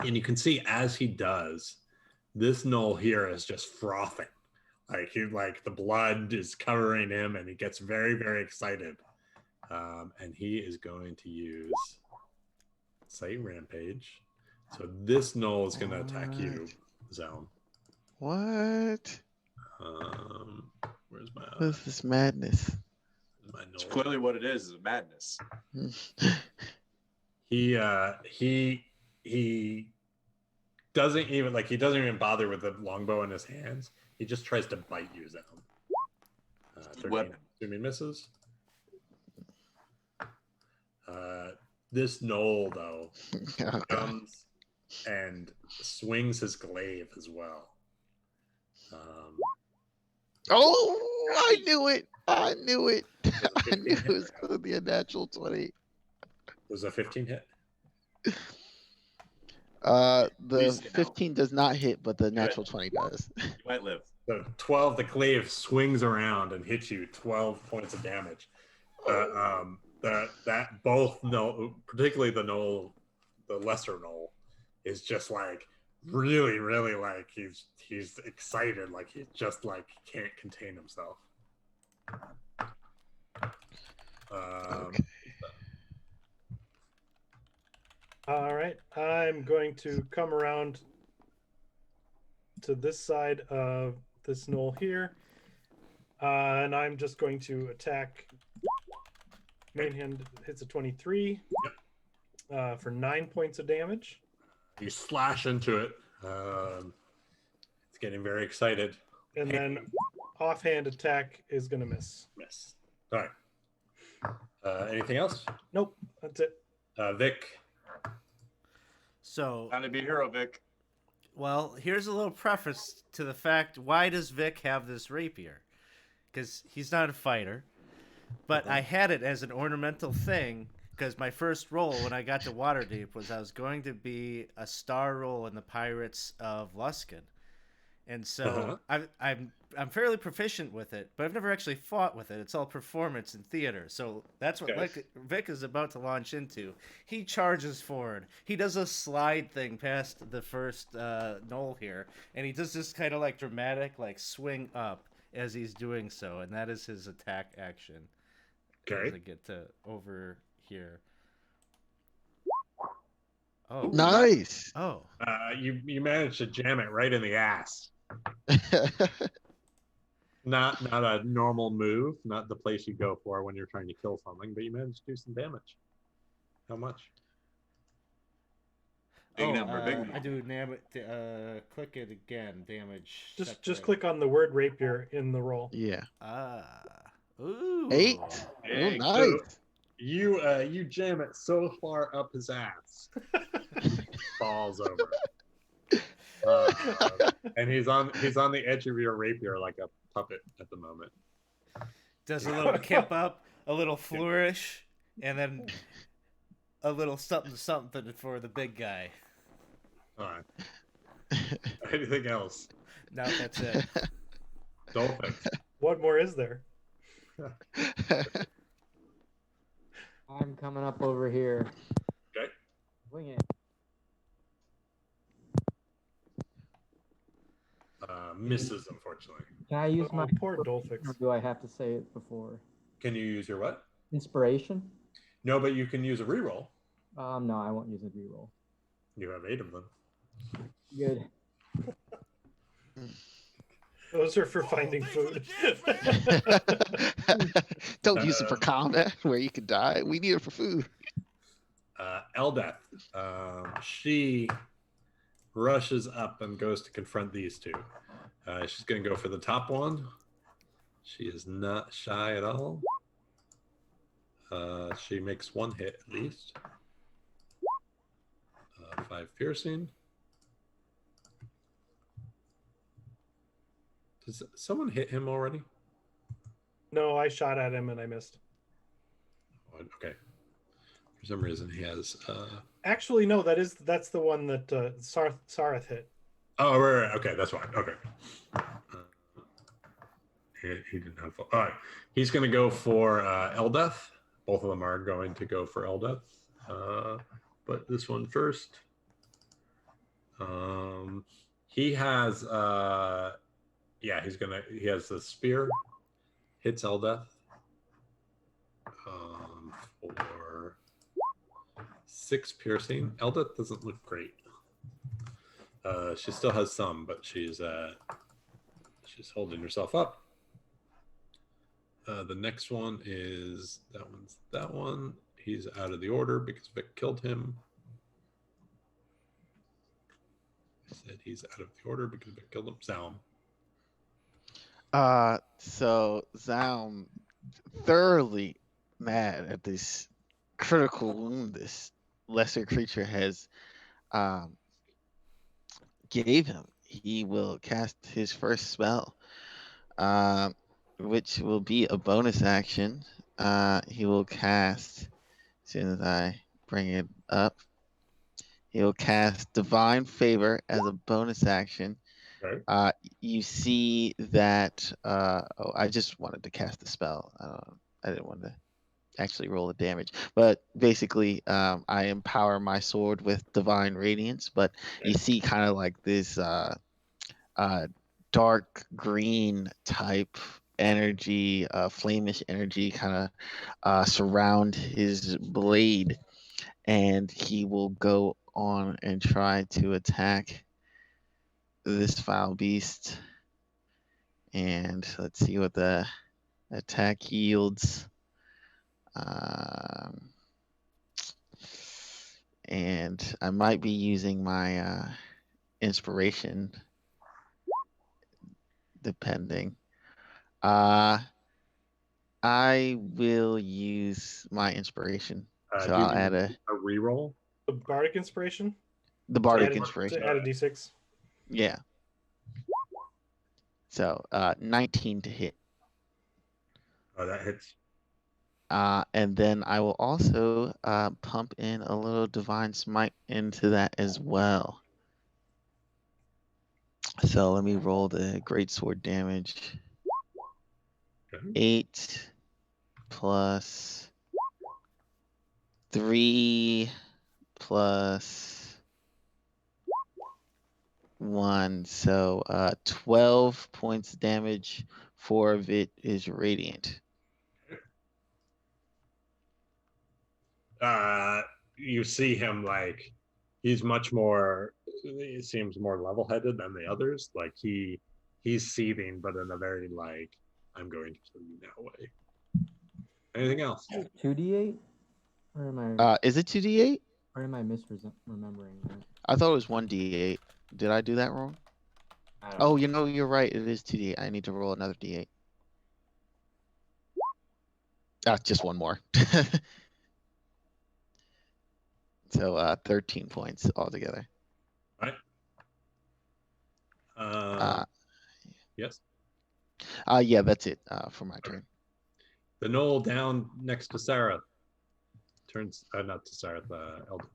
And you can see as he does, this gnoll here is just frothing. Like the blood is covering him and he gets very, very excited. And he is going to use say rampage. So this gnoll is gonna attack you, Zone. What? Where's my What is this madness? It's clearly what it is a madness. He doesn't even bother with the longbow in his hands. He just tries to bite you, Zone. 13, Weapon. assuming misses. This gnoll though Oh, God. comes and swings his glaive as well. Oh, I knew it. I knew it. I 15 knew hit it was or going to be a natural 20. Was a 15 hit? The Please, no. 15 does not hit, but the natural 20 does. You might live. So 12, the glaive swings around and hits you 12 points of damage. That both gnoll, particularly the gnoll, the lesser gnoll, is just like really, really like he's excited, like he just like can't contain himself. Okay. All right, I'm going to come around to this side of this gnoll here, and I'm just going to attack. Main hand hits a 23 for 9 points of damage. You slash into it. It's getting very excited. And then offhand attack is going to miss. Miss. All right. Anything else? Nope, that's it. Vic. So, Time to be a hero, Vic. well, here's a little preface to the fact, why does Vic have this rapier? Because he's not a fighter. But I had it as an ornamental thing because my first role when I got to Waterdeep was I was going to be a star role in the Pirates of Luskan. And so I'm fairly proficient with it, but I've never actually fought with it. It's all performance and theater. So that's what Vic is about to launch into. He charges forward. He does a slide thing past the first gnoll here, and he does this kind of like dramatic like swing up as he's doing so, and that is his attack action. Okay. As I get to over here. Oh. Nice. Oh. You managed to jam it right in the ass. Not a normal move, not the place you go for when you're trying to kill something, but you managed to do some damage. How much? Big number, big I number. do click it again. Damage. Just separate. click on the word rapier in the roll. Yeah. Ooh. 8. Oh, Hey, nice. so you jam it so far up his ass, falls over. And he's on the edge of your rapier like a puppet at the moment. Does a little kip up, a little flourish, and then a little something something for the big guy. All right. Anything else? No, that's it. Dolphix. What more is there? I'm coming up over here. Okay. Wing it. Misses, unfortunately. Can I use Oh, my poor Dolphix. or do I have to say it before? Can you use your what? Inspiration? No, but you can use a reroll. No, I won't use a reroll. You have 8 of them. Good. Those are for finding food. Don't use it for combat where you could die. We need it for food. Eldeth. She rushes up and goes to confront these two. She's going to go for the top one. She is not shy at all. She makes 1 hit at least. 5 piercing. Does someone hit him already? No, I shot at him and I missed. Oh, okay. For some reason, he has. Actually, no, that's the one that Sarth hit. Oh, right. Okay, that's fine. Okay. He didn't have. All right. He's going to go for Eldeth. Both of them are going to go for Eldeth. But this one first. He has. He has the spear. Hits Eldeth. For 6 piercing. Eldeth doesn't look great. She still has some, but she's holding herself up. The next one is that one. He's out of the order because Vic killed him. I said he's out of the order because Vic killed him. Zaum. So Zaum, thoroughly mad at this critical wound this lesser creature has gave him. He will cast his first spell, which will be a bonus action. He will cast, as soon as I bring it up, he'll cast Divine Favor as a bonus action. Okay. You see that. I just wanted to cast the spell. I didn't want to actually roll the damage. But basically, I empower my sword with Divine Radiance. But you see kind of like this dark green type energy, flamish energy kind of surround his blade. And he will go on and try to attack this foul beast. And let's see what the attack yields. And I might be using my inspiration, depending. I will use my inspiration. So Do you I'll add need a reroll. The Bardic Inspiration? the Bardic To Inspiration. add a d6. Yeah. So 19 to hit. Oh, that hits. And then I will also pump in a little Divine Smite into that as well. So let me roll the Greatsword damage. Okay. 8 plus 3 plus 1. So 12 points damage. 4 of it is radiant. You see him like he's much more. He seems more level-headed than the others. Like he's seething, but in a very like I'm going to kill you now way. Anything else? 2d8? Or am I Is it 2d8? misremembering that? I thought it was 1d8. Did I do that wrong? I don't Oh, know. you know, you're right. It is 2d8. I need to roll another d8. Just one more. So 13 points altogether. All right. Yes. Yeah, that's it for my turn. The knoll down next to Sarah turns not to Sareth, Eldeth.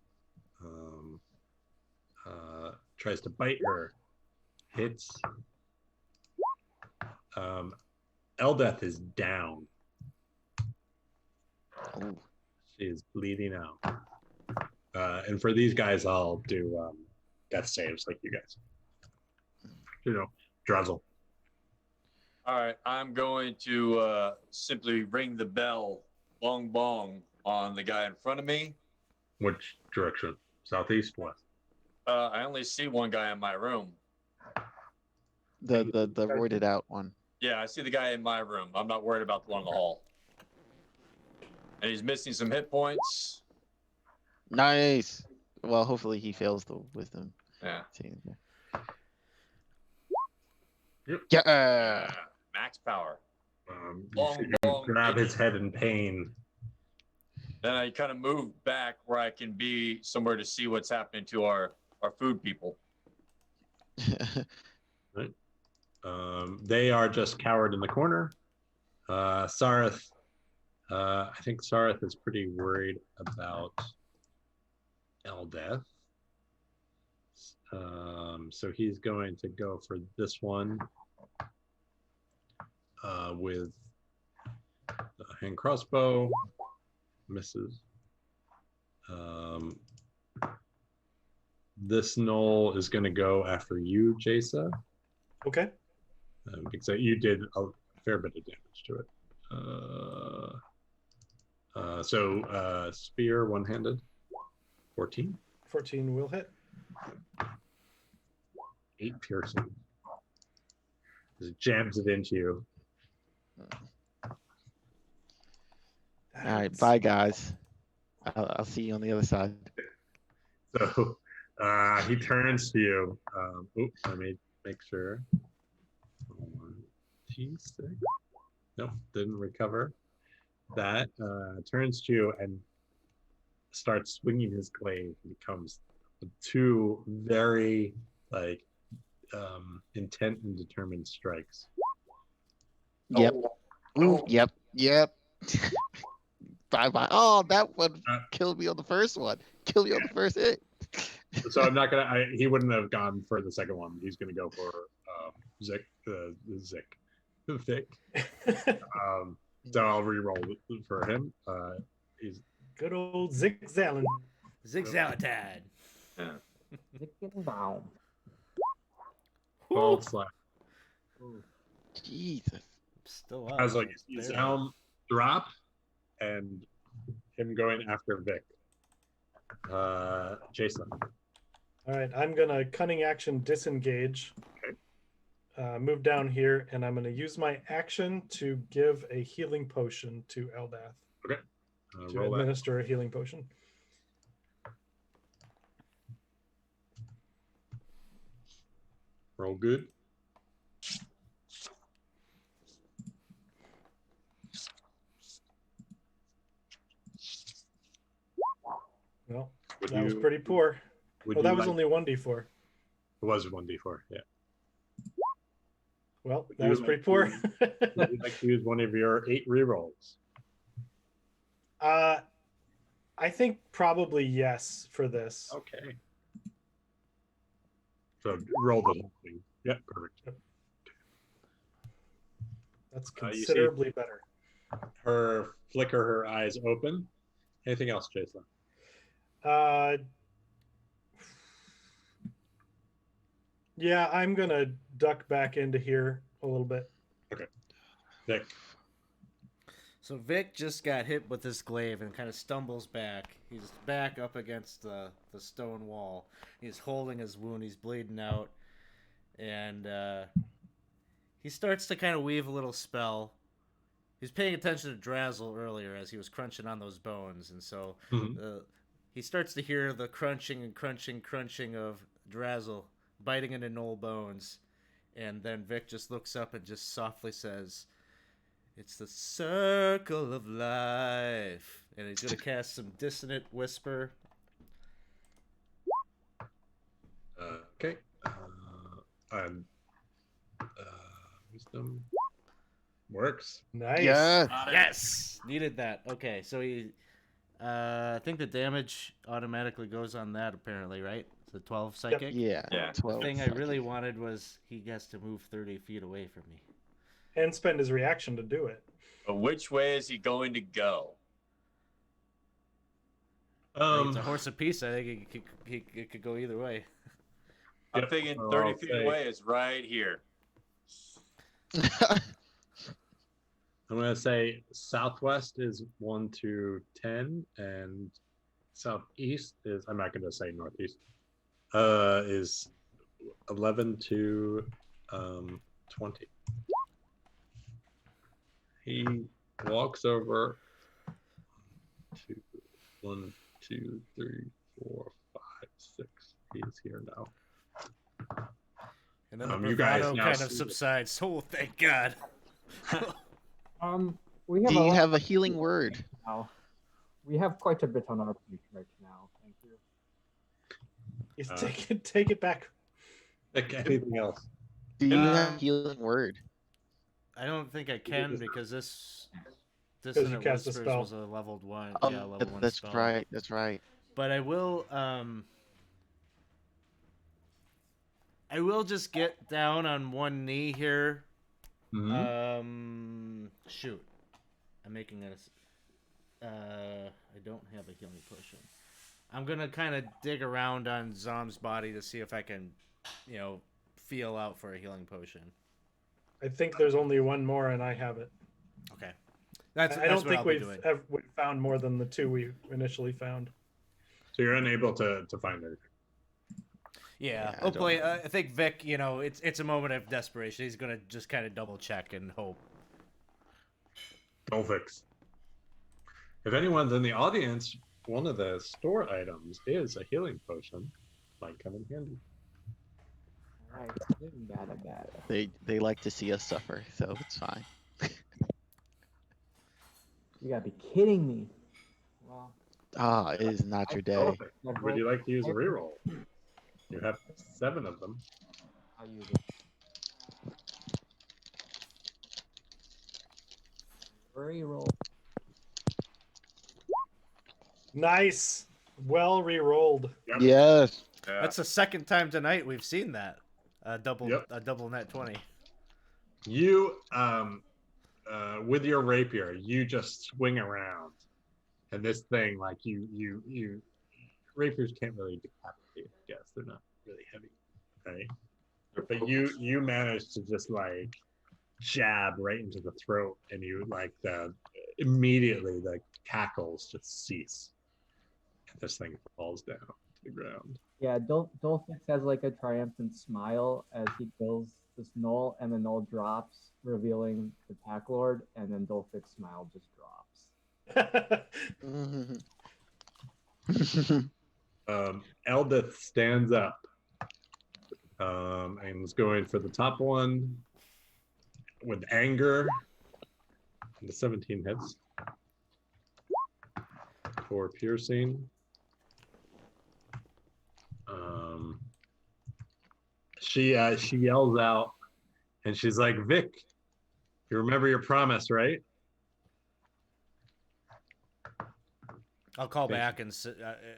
Tries to bite her. Hits. Eldeth is down. Oh, She is bleeding out. And for these guys, I'll do death saves like you guys. Drazzle. All right, I'm going to simply ring the bell, bong bong, on the guy in front of me. Which direction? Southeast, west? I only see one guy in my room. the roided out one. Yeah, I see the guy in my room. I'm not worried about the one in the hall. And he's missing some hit points. Nice. Well, hopefully he fails the wisdom. Yeah. saving throw. Yep. Yeah. Max power. You Bong, see him bong, grab baby. his head in pain. Then I kind of move back where I can be somewhere to see what's happening to our food people. They are just cowered in the corner. Sareth, I think Sareth is pretty worried about Eldeth. So he's going to go for this one with the hand crossbow. Misses. This knoll is going to go after you, Jasa. Okay. Because you did a fair bit of damage to it. So spear one-handed, 14. 14 will hit. 8 piercing. Just jams it into you. All right, bye guys. I'll see you on the other side. So he turns to you. Oops, let me make sure. 1d6. Nope, didn't recover. That turns to you and starts swinging his glaive. He comes with 2 very intent and determined strikes. Yep. Oh. Ooh, yep. Bye bye. Oh, that one Uh, killed me on the first one. Killed me on the first hit. So I'm not gonna. He wouldn't have gone for the second one. He's gonna go for Vic. So I'll re-roll for him. He's Good old Zick Zalin. Zigzalatad. Zickenbaum. 12 slash. Jesus. Still up. I was like, his Barely. helm drop and him going after Vic. Jason. All right, I'm gonna cunning action disengage. Move down here, and I'm gonna use my action to give a healing potion to Eldath. To Roll that. administer a healing potion. Roll good. Well, Would that was you- pretty poor. would Oh, that you was like- only 1d4. It was 1d4. Yeah. Well, Would that you was like pretty poor. Would you like to use one of your 8 rerolls? I think probably yes for this. Okay. So roll the whole thing. Yep, perfect. That's You see- considerably better. Her flicker her eyes open. Anything else, Jason? Yeah, I'm gonna duck back into here a little bit. Vic. So Vic just got hit with this glaive and kind of stumbles back. He's back up against the stone wall. He's holding his wound. He's bleeding out. And he starts to kind of weave a little spell. He's paying attention to Drazzle earlier as he was crunching on those bones. And so he starts to hear the crunching and crunching of Drazzle biting into Knoll bones. And then Vic just looks up and just softly says, "It's the circle of life." And he's going to cast some Dissonant Whisper. Okay. Wisdom works. Nice. Yeah. Yes! Needed that. Okay, so he I think the damage automatically goes on that. Apparently, right? It's a 12 psychic. Yeah. Yeah. The 12 thing I psychic. really wanted was he has to move 30 feet away from me. And spend his reaction to do it. But which way is he going to go? It's a horse apiece. I think it could go either way. I'm Yep. thinking Well, 30 I'll feet say- away is right here. I'm gonna say southwest is 1 to 10, and southeast is, I'm not gonna say northeast. Is 11 to 20. He walks over. 1, 2, 3, 4, 5, 6. He is here now. And then the You guys bravado now kind of see subsides. Oh, thank God. We have Do a you lot have a healing word? now. We have quite a bit on our plate right now. Thank you. He's Uh, take it back. Like anything else. Do you have Um, a healing word? I don't think I can because this Because you Dissonant cast a Whispers spell. was a leveled one. Oh, Yeah, level one that's spell. right. That's right. But I will just get down on one knee here. Mhm. Shoot. I'm making a I don't have a healing potion. I'm gonna kind of dig around on Zom's body to see if I can, feel out for a healing potion. I think there's only one more, and I have it. Okay, that's I don't what I'll think be doing. we've found more than the 2 we initially found. So you're unable to find anything. Yeah. Yeah, I Hopefully, don't- I think Vic. It's a moment of desperation. He's gonna just kind of double check and hope. Dolphix. If anyone's in the audience, one of the store items is a healing potion. Might come in handy. All right. Bada. They like to see us suffer, so it's fine. You gotta be kidding me. Well, Ah, it is not your day. Dolphix, I've would you rolled- like to use a reroll? You have 7 of them. I'll use it. Reroll. Nice. Well re-rolled. Yep. Yes. Yeah. That's the second time tonight we've seen that. A double net 20. You, with your rapier, you just swing around, and this thing, like you, rapiers can't really decapitate. I guess they're not really heavy, right? But you manage to just like jab right into the throat, and you like immediately the cackles just cease, and this thing falls down to the ground. Yeah, Dolphix has like a triumphant smile as he kills this Null, and the Null drops, revealing the Pack Lord, and then Dolphix's smile just drops. Eldith stands up and is going for the top one with anger. The 17 hits for piercing. She yells out, and she's like, "Vic, you remember your promise, right?" I'll call Thank back and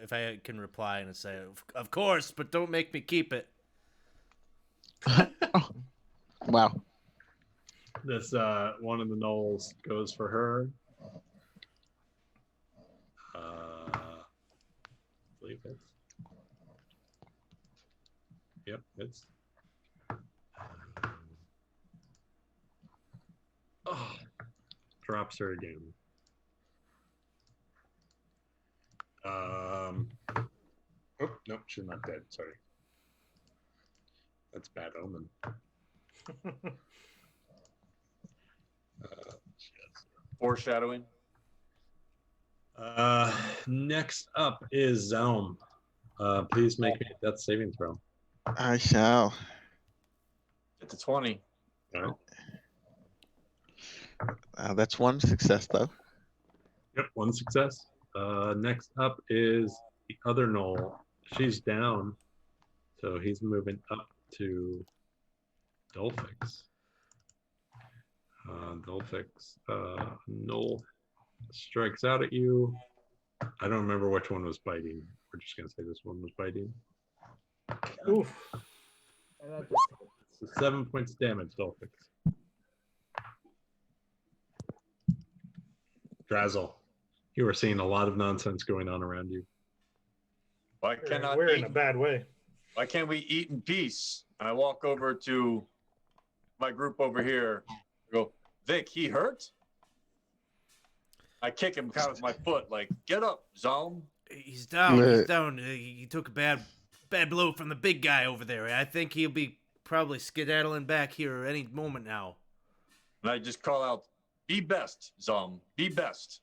if I can reply and say, "Of course, but don't make me keep it." Wow. This one of the gnolls goes for her. I believe it's. Yep, it's. Oh, drops her again. Oh no, she's not dead. Sorry, that's bad omen. Foreshadowing. Next up is Zelm. Please make me a death saving throw. I shall. Get to 20. All right. That's one success, though. Yep, one success. Next up is the other Knoll. She's down, so he's moving up to Dolphix. Dolphix, Knoll strikes out at you. I don't remember which one was biting. We're just gonna say this one was biting. Oof. And that just So 7 points damage, Dolphix. Drazzle, you are seeing a lot of nonsense going on around you. Why cannot We're in eat? a bad way. Why can't we eat in peace? And I walk over to my group over here. I go, Vic, he hurt? I kick him kind of with my foot, like, get up, Zom. He's down. He's Lit. down. He took a bad blow from the big guy over there. I think he'll be probably skedaddling back here any moment now. And I just call out, be best, Zom, be best.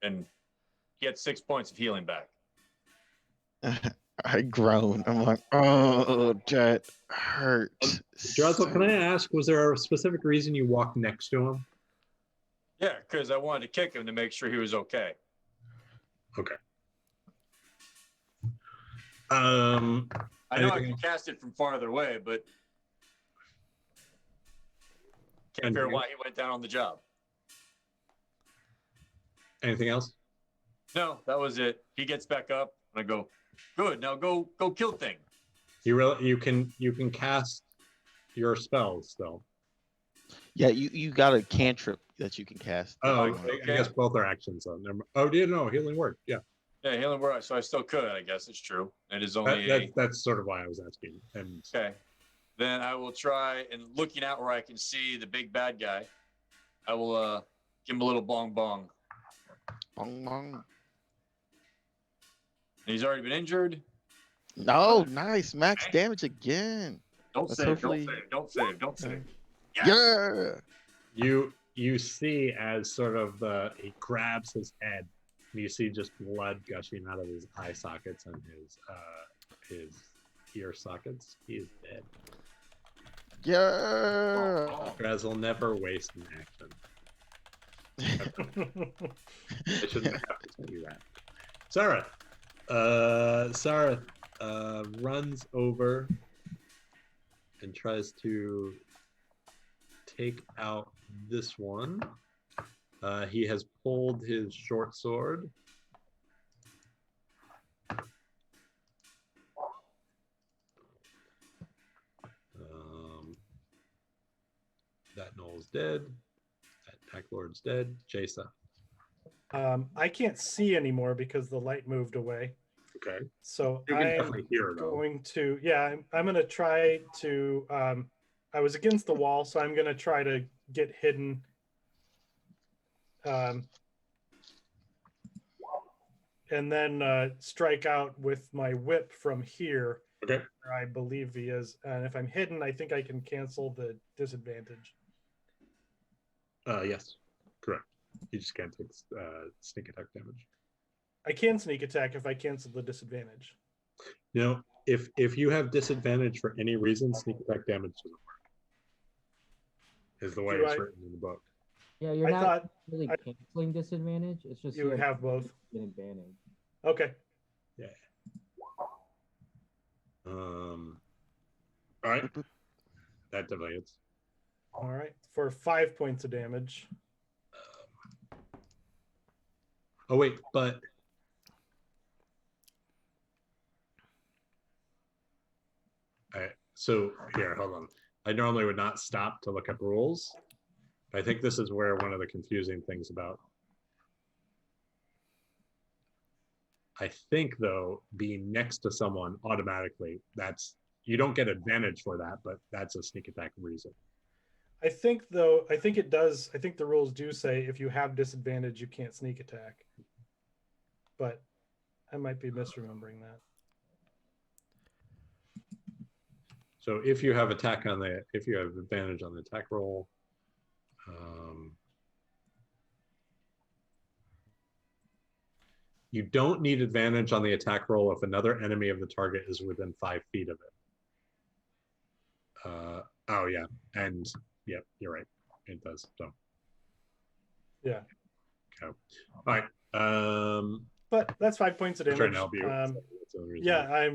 And he had 6 points of healing back. I groan. I'm like, oh, that hurt. Drazzle, can I ask, was there a specific reason you walked next to him? Yeah, because I wanted to kick him to make sure he was okay. Okay. I know I Anything can else? cast it from farther away, but can't figure out why he went down on the job. Anything else? No, that was it. He gets back up, and I go, good. Now go kill thing. You can cast your spells still. Yeah, you got a cantrip that you can cast. Oh, Okay. I guess both are actions. So oh, did no healing word? Yeah, Yeah, healing word. So I still could. I guess it's true. It is only that's sort of why I was asking. And okay. Then I will try and looking out where I can see the big bad guy. I will give him a little bong bong. Bong, bong. And he's already been injured. No, nice. Max damage again. Don't Let's save. hopefully- Don't save. Don't save. Yeah. you see as sort of he grabs his head, and you see just blood gushing out of his eye sockets and his ear sockets. He is dead. Yeah. Drazzle never waste an action. I shouldn't have to tell you that. Sarah. Sarah runs over and tries to take out this one. He has pulled his short sword. That Knoll's dead. That Pack Lord's dead. Jason. I can't see anymore because the light moved away. Okay. So You can I'm definitely hear it. going to, yeah, I'm going to try to, I was against the wall, so I'm going to try to get hidden. And then strike out with my whip from here, Okay. where I believe he is. And if I'm hidden, I think I can cancel the disadvantage. Yes. Correct. You just can't take sneak attack damage. I can sneak attack if I cancel the disadvantage. You know, if you have disadvantage for any reason, sneak attack damage doesn't work. Is the way Do it's I- written in the book. yeah, you're I not thought really I- canceling disadvantage. It's just you have both. an advantage. Okay. Yeah. All right. That definitely hits. All right. For 5 points of damage. Oh wait, but so here, hold on. I normally would not stop to look up rules. I think this is where one of the confusing things about. I think though, being next to someone automatically, you don't get advantage for that, but that's a sneak attack reason. I think though, I think it does. I think the rules do say if you have disadvantage, you can't sneak attack. But I might be misremembering that. So if you have if you have advantage on the attack roll, you don't need advantage on the attack roll if another enemy of the target is within 5 feet of it. Oh yeah, and yep, you're right. It does. So Yeah. okay. All right. But that's 5 points of I'm trying damage. to help you. That's the only reason. Yeah,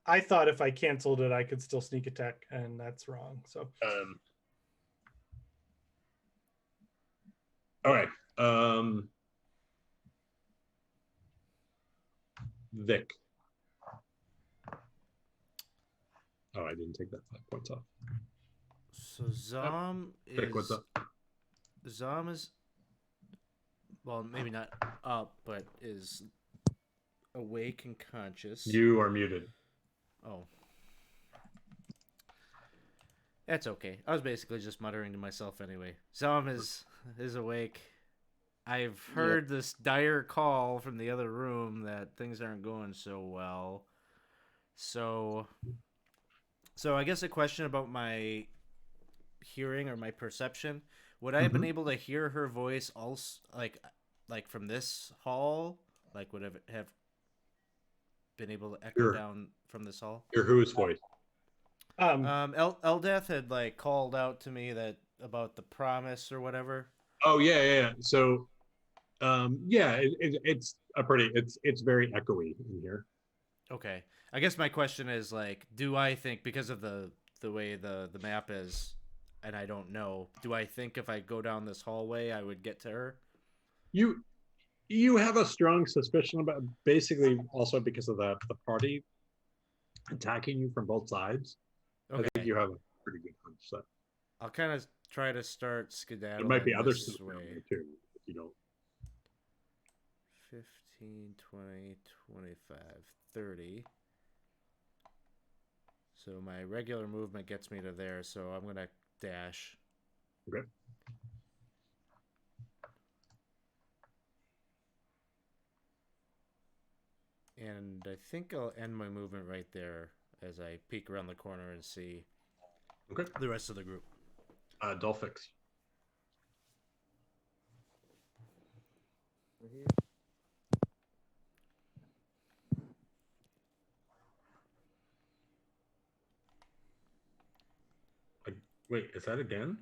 I thought if I canceled it, I could still sneak attack, and that's wrong. So All right. Vic. Oh, I didn't take that 5 points off. So Zom Vic, what's is up? Zom is well, maybe not up, but is awake and conscious. You are muted. Oh. That's okay. I was basically just muttering to myself anyway. Zom is awake. I've heard this dire call from the other room that things aren't going so well. So I guess a question about my hearing or my perception. Would I have been able to hear her voice also like from this hall? Like would have been able to echo Sure. down from this hall? Hear whose voice? Eldeth had like called out to me that about the promise or whatever. Oh yeah. So, it's it's very echoey in here. Okay. I guess my question is like, do I think because of the way the map is, and I don't know, do I think if I go down this hallway I would get to her? You have a strong suspicion about basically also because of the party attacking you from both sides. Okay. I think you have a pretty good hunch that I'll kind of try to start skedaddling. there might be other this stuff way. around there too. If you don't. 15, 20, 25, 30. So my regular movement gets me to there, so I'm going to dash. Okay. And I think I'll end my movement right there as I peek around the corner and see the rest of the group. Dolphix. Over here. Wait, is that again?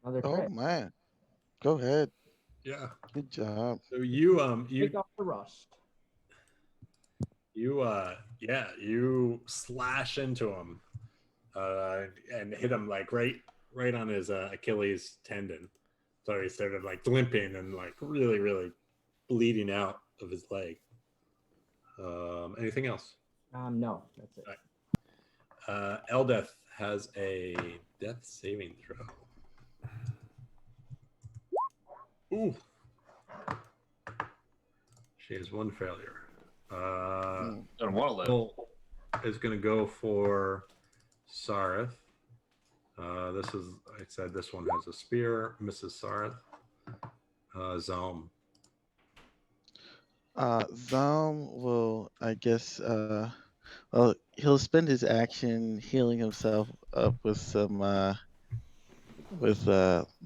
Another Oh crit. man. Go ahead. Yeah. Good job. So you Take off the rust. you slash into him, and hit him like right on his Achilles tendon. So he started like limping and like really bleeding out of his leg. Anything else? No, that's it. Eldeth has a death saving throw. Ooh. She has one failure. Don't want to live. Bill is going to go for Sareth. This is, I said this one has a spear. Mrs. Sareth. Zom. Zom will, I guess, well, he'll spend his action healing himself up with some,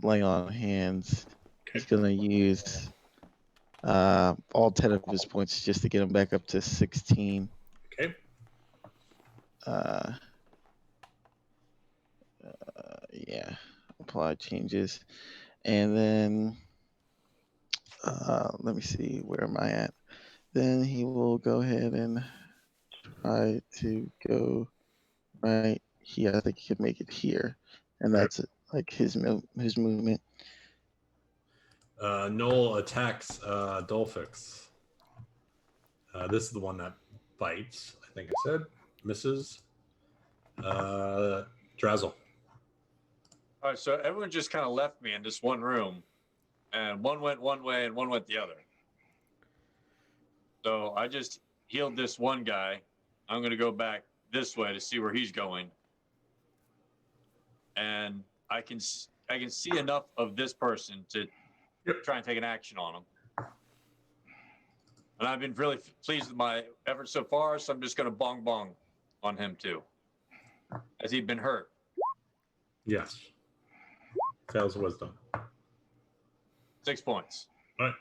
lay on hands. He's gonna use all 10 of his points just to get him back up to 16. Okay. Yeah, apply changes, and then let me see, where am I at? Then he will go ahead and try to go right here. I think he could make it here, and that's like his movement. Noel attacks Dolphix. This is the one that bites, I think I said. Misses. Drazzle. All right, so everyone just kind of left me in this one room, and one went one way and one went the other. So I just healed this one guy. I'm going to go back this way to see where he's going, and I can see enough of this person to try and take an action on him. And I've been really pleased with my efforts so far, so I'm just going to bong on him too. Has he been hurt? Yes. Fails wisdom. 6 points. All right.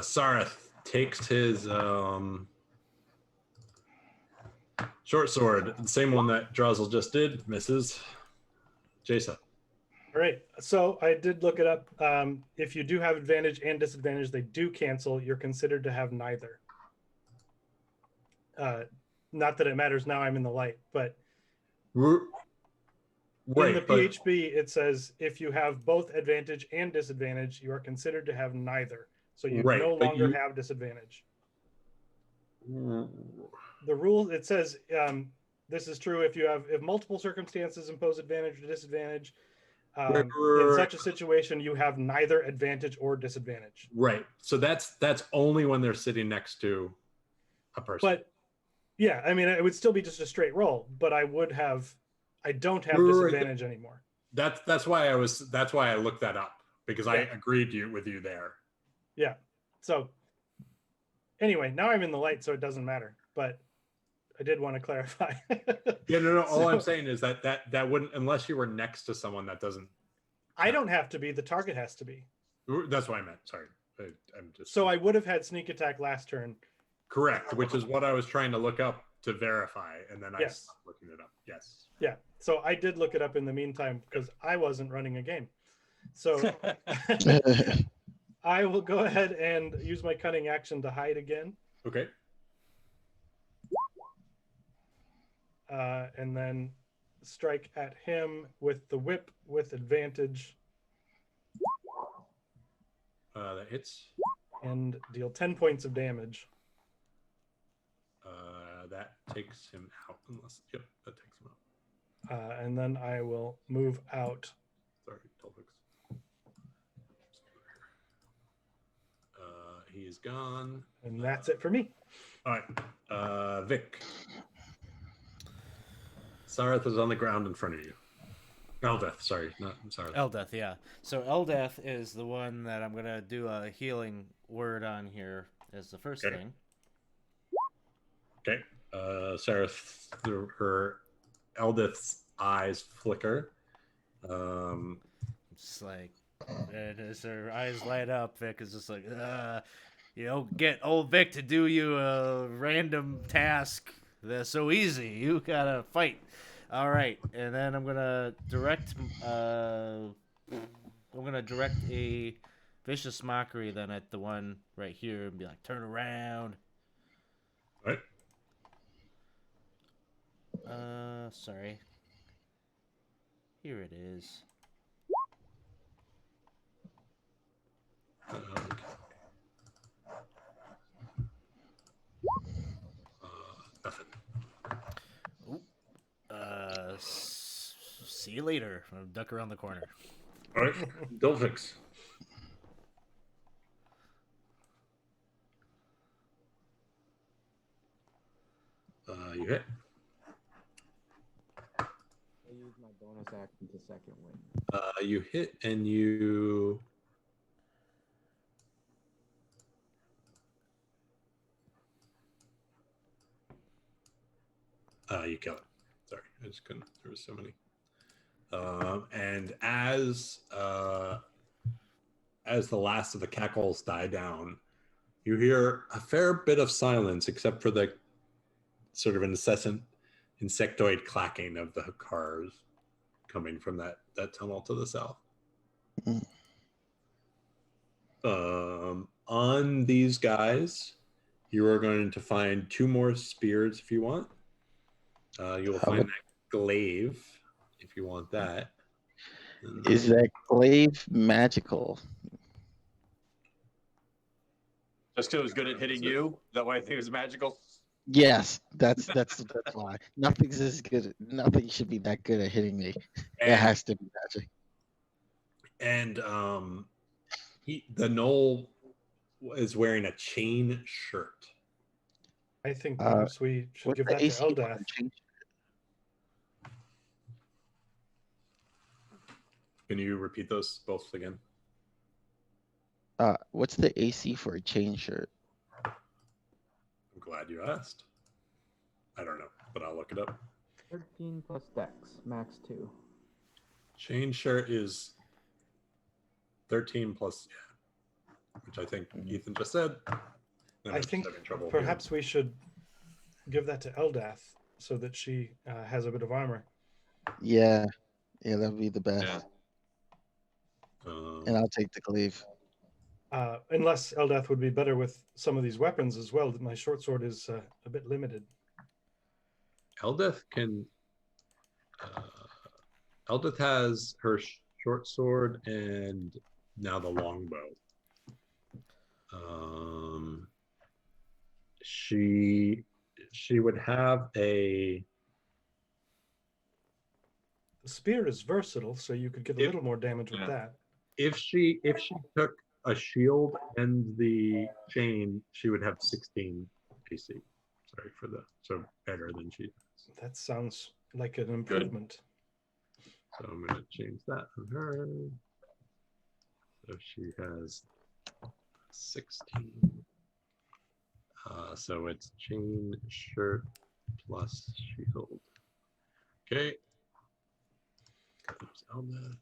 Sareth takes his short sword, the same one that Drazzle just did, misses. Jason. All right. So I did look it up. If you do have advantage and disadvantage, they do cancel. You're considered to have neither. Not that it matters now. I'm in the light, but Right, In the but- PHB, it says if you have both advantage and disadvantage, you are considered to have neither. So you Right, no but longer you- have disadvantage. The rule, it says this is true if multiple circumstances impose advantage or disadvantage. In such a situation, you have neither advantage or disadvantage. Right. So that's only when they're sitting next to a person. But yeah, I mean, it would still be just a straight roll, but I don't have Right. disadvantage anymore. That's why I looked that up, because I Yeah. agreed with you there. Yeah. So anyway, now I'm in the light, so it doesn't matter. But I did want to clarify. Yeah, no. All I'm So, saying is that wouldn't, unless you were next to someone that doesn't. I don't have to be. The target has to be. That's what I meant. Sorry, I'm just. So I would have had sneak attack last turn. Correct, which is what I was trying to look up to verify, and then I Yes. stopped looking it up. Yes. Yeah. So I did look it up in the meantime because I wasn't running a game. So I will go ahead and use my cunning action to hide again. Okay. And then strike at him with the whip with advantage That hits. and deal 10 points of damage. That takes him out. Yep, that takes him out. And then I will move out. Sorry, Tolfix. He is gone. And that's it for me. All right, Vic. Sareth is on the ground in front of you. Eldeth, sorry, not Sareth. Eldeth, yeah. So Eldeth is the one that I'm gonna do a healing word on here as the first Okay. thing. Okay. Sareth, her Eldeth's eyes flicker. Just like, and as her eyes light up, Vic is just like, get old Vic to do you a random task that's so easy. You gotta fight. All right, and then I'm gonna direct a vicious mockery then at the one right here and be like, turn around. All right. Sorry. Here it is. Nothing. See you later. I'll duck around the corner. All right, Dolphix. You hit. I use my bonus action to second win. You hit and you. You kill it. Sorry, I just couldn't. There was so many. And as the last of the cackles die down, you hear a fair bit of silence, except for the sort of incessant insectoid clacking of the cars coming from that tunnel to the south. On these guys, you are going to find 2 more spears if you want. You will find that glaive if you want that. Is that glaive magical? Just because it was good at hitting you, that why I think it was magical. Yes, that's why. Nothing's as good. Nothing should be that good at hitting me. It has to be magic. And the Knoll is wearing a chain shirt. I think perhaps we should What's give the that to AC for Eldeth. the change? Can you repeat those both again? What's the AC for a chain shirt? I'm glad you asked. I don't know, but I'll look it up. 13 plus dex, max 2. Chain shirt is 13 plus, which I think Ethan just said. Then I I'm think having trouble perhaps we should give that to Eldeth so that she has a bit of armor. Yeah, that'd be the best. Yeah. hearing. And I'll take the glaive. Unless Eldeth would be better with some of these weapons as well. My short sword is a bit limited. Eldeth can Eldith has her short sword and now the longbow. She would have a. The spear is versatile, so you could get a little more damage with Yeah. that. If she took a shield and the chain, she would have 16 AC. Sorry for the so better than she does. That sounds like an improvement. So I'm gonna change that on her. So she has 16. So it's chain, shirt, plus shield. Okay. Oops, Elma.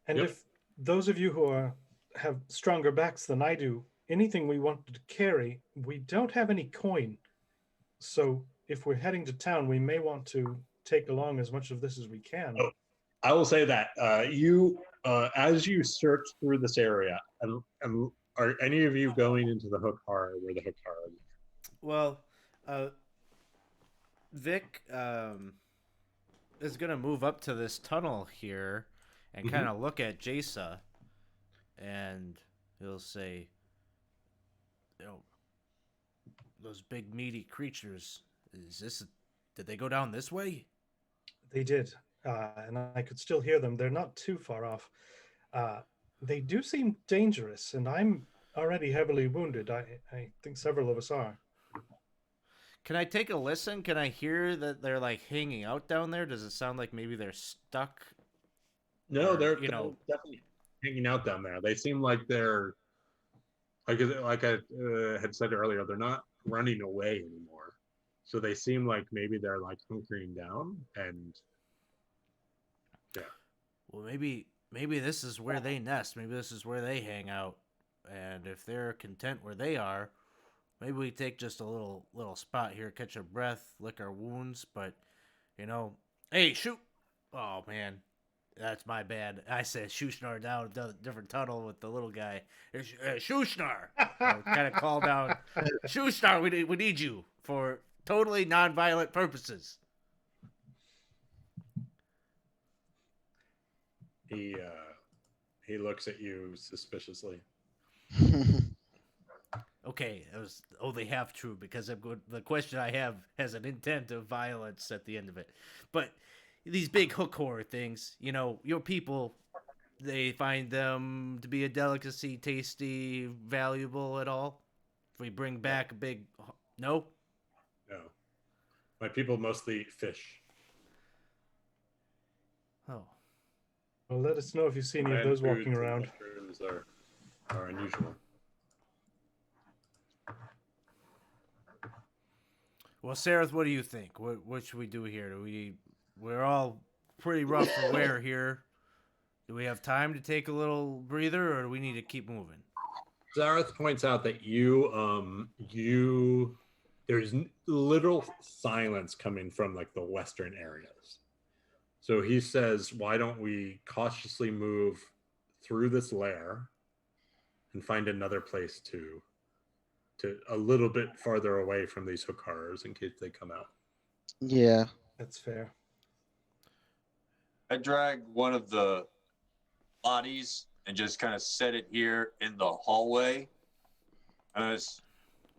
And Yep. if those of you who have stronger backs than I do, anything we wanted to carry, we don't have any coin. So if we're heading to town, we may want to take along as much of this as we can. Oh. I will say that as you search through this area, are any of you going into the Hookar where the Hookar is? Well, Vic is gonna move up to this tunnel here and kind of look at Jasa, and he'll say, "You know, those big meaty creatures. Did they go down this way?" They did, and I could still hear them. They're not too far off. They do seem dangerous, and I'm already heavily wounded. I think several of us are. Can I take a listen? Can I hear that they're like hanging out down there? Does it sound like maybe they're stuck? No, Or, they're definitely hanging out down there. They seem like they're like I had said earlier, they're not running away anymore. So they seem like maybe they're like hunkering down and Well, maybe this is where they nest. Maybe this is where they hang out. And if they're content where they are, maybe we take just a little spot here, catch our breath, lick our wounds. But hey, shoot! Oh man, that's my bad. I said Shushnar down a different tunnel with the little guy. Shushnar, kind of call down. Shushnar, we need you for totally non-violent purposes. He looks at you suspiciously. Okay, it was only half true because the question I have has an intent of violence at the end of it. But these big hook horror things, your people, they find them to be a delicacy, tasty, valuable at all? If we bring back a big... No? No. My people mostly fish. Oh. Well, let us know if you see any of those walking around. Mushrooms are unusual. Well, Sareth, what do you think? What should we do here? We're all pretty rough for wear here. Do we have time to take a little breather, or do we need to keep moving? Zareth points out that there's literal silence coming from like the western areas. So he says, why don't we cautiously move through this lair and find another place to a little bit farther away from these hookars in case they come out. Yeah. That's fair. I drag one of the bodies and just kind of set it here in the hallway.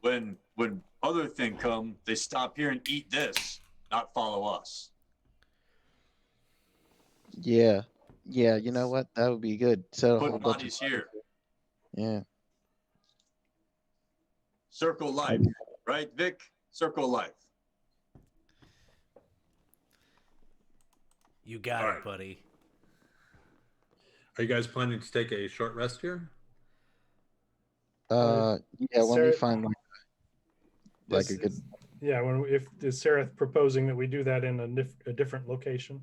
When other thing come, they stop here and eat this, not follow us. Yeah. Yeah, you know what? That would be good. Set a whole Put bunch bodies of... here. Yeah. Circle life, right, Vic? Circle life. You got it, buddy. Are you guys planning to take a short rest here? Yeah, when we find like a good... Yeah, is Sareth proposing that we do that in a different location?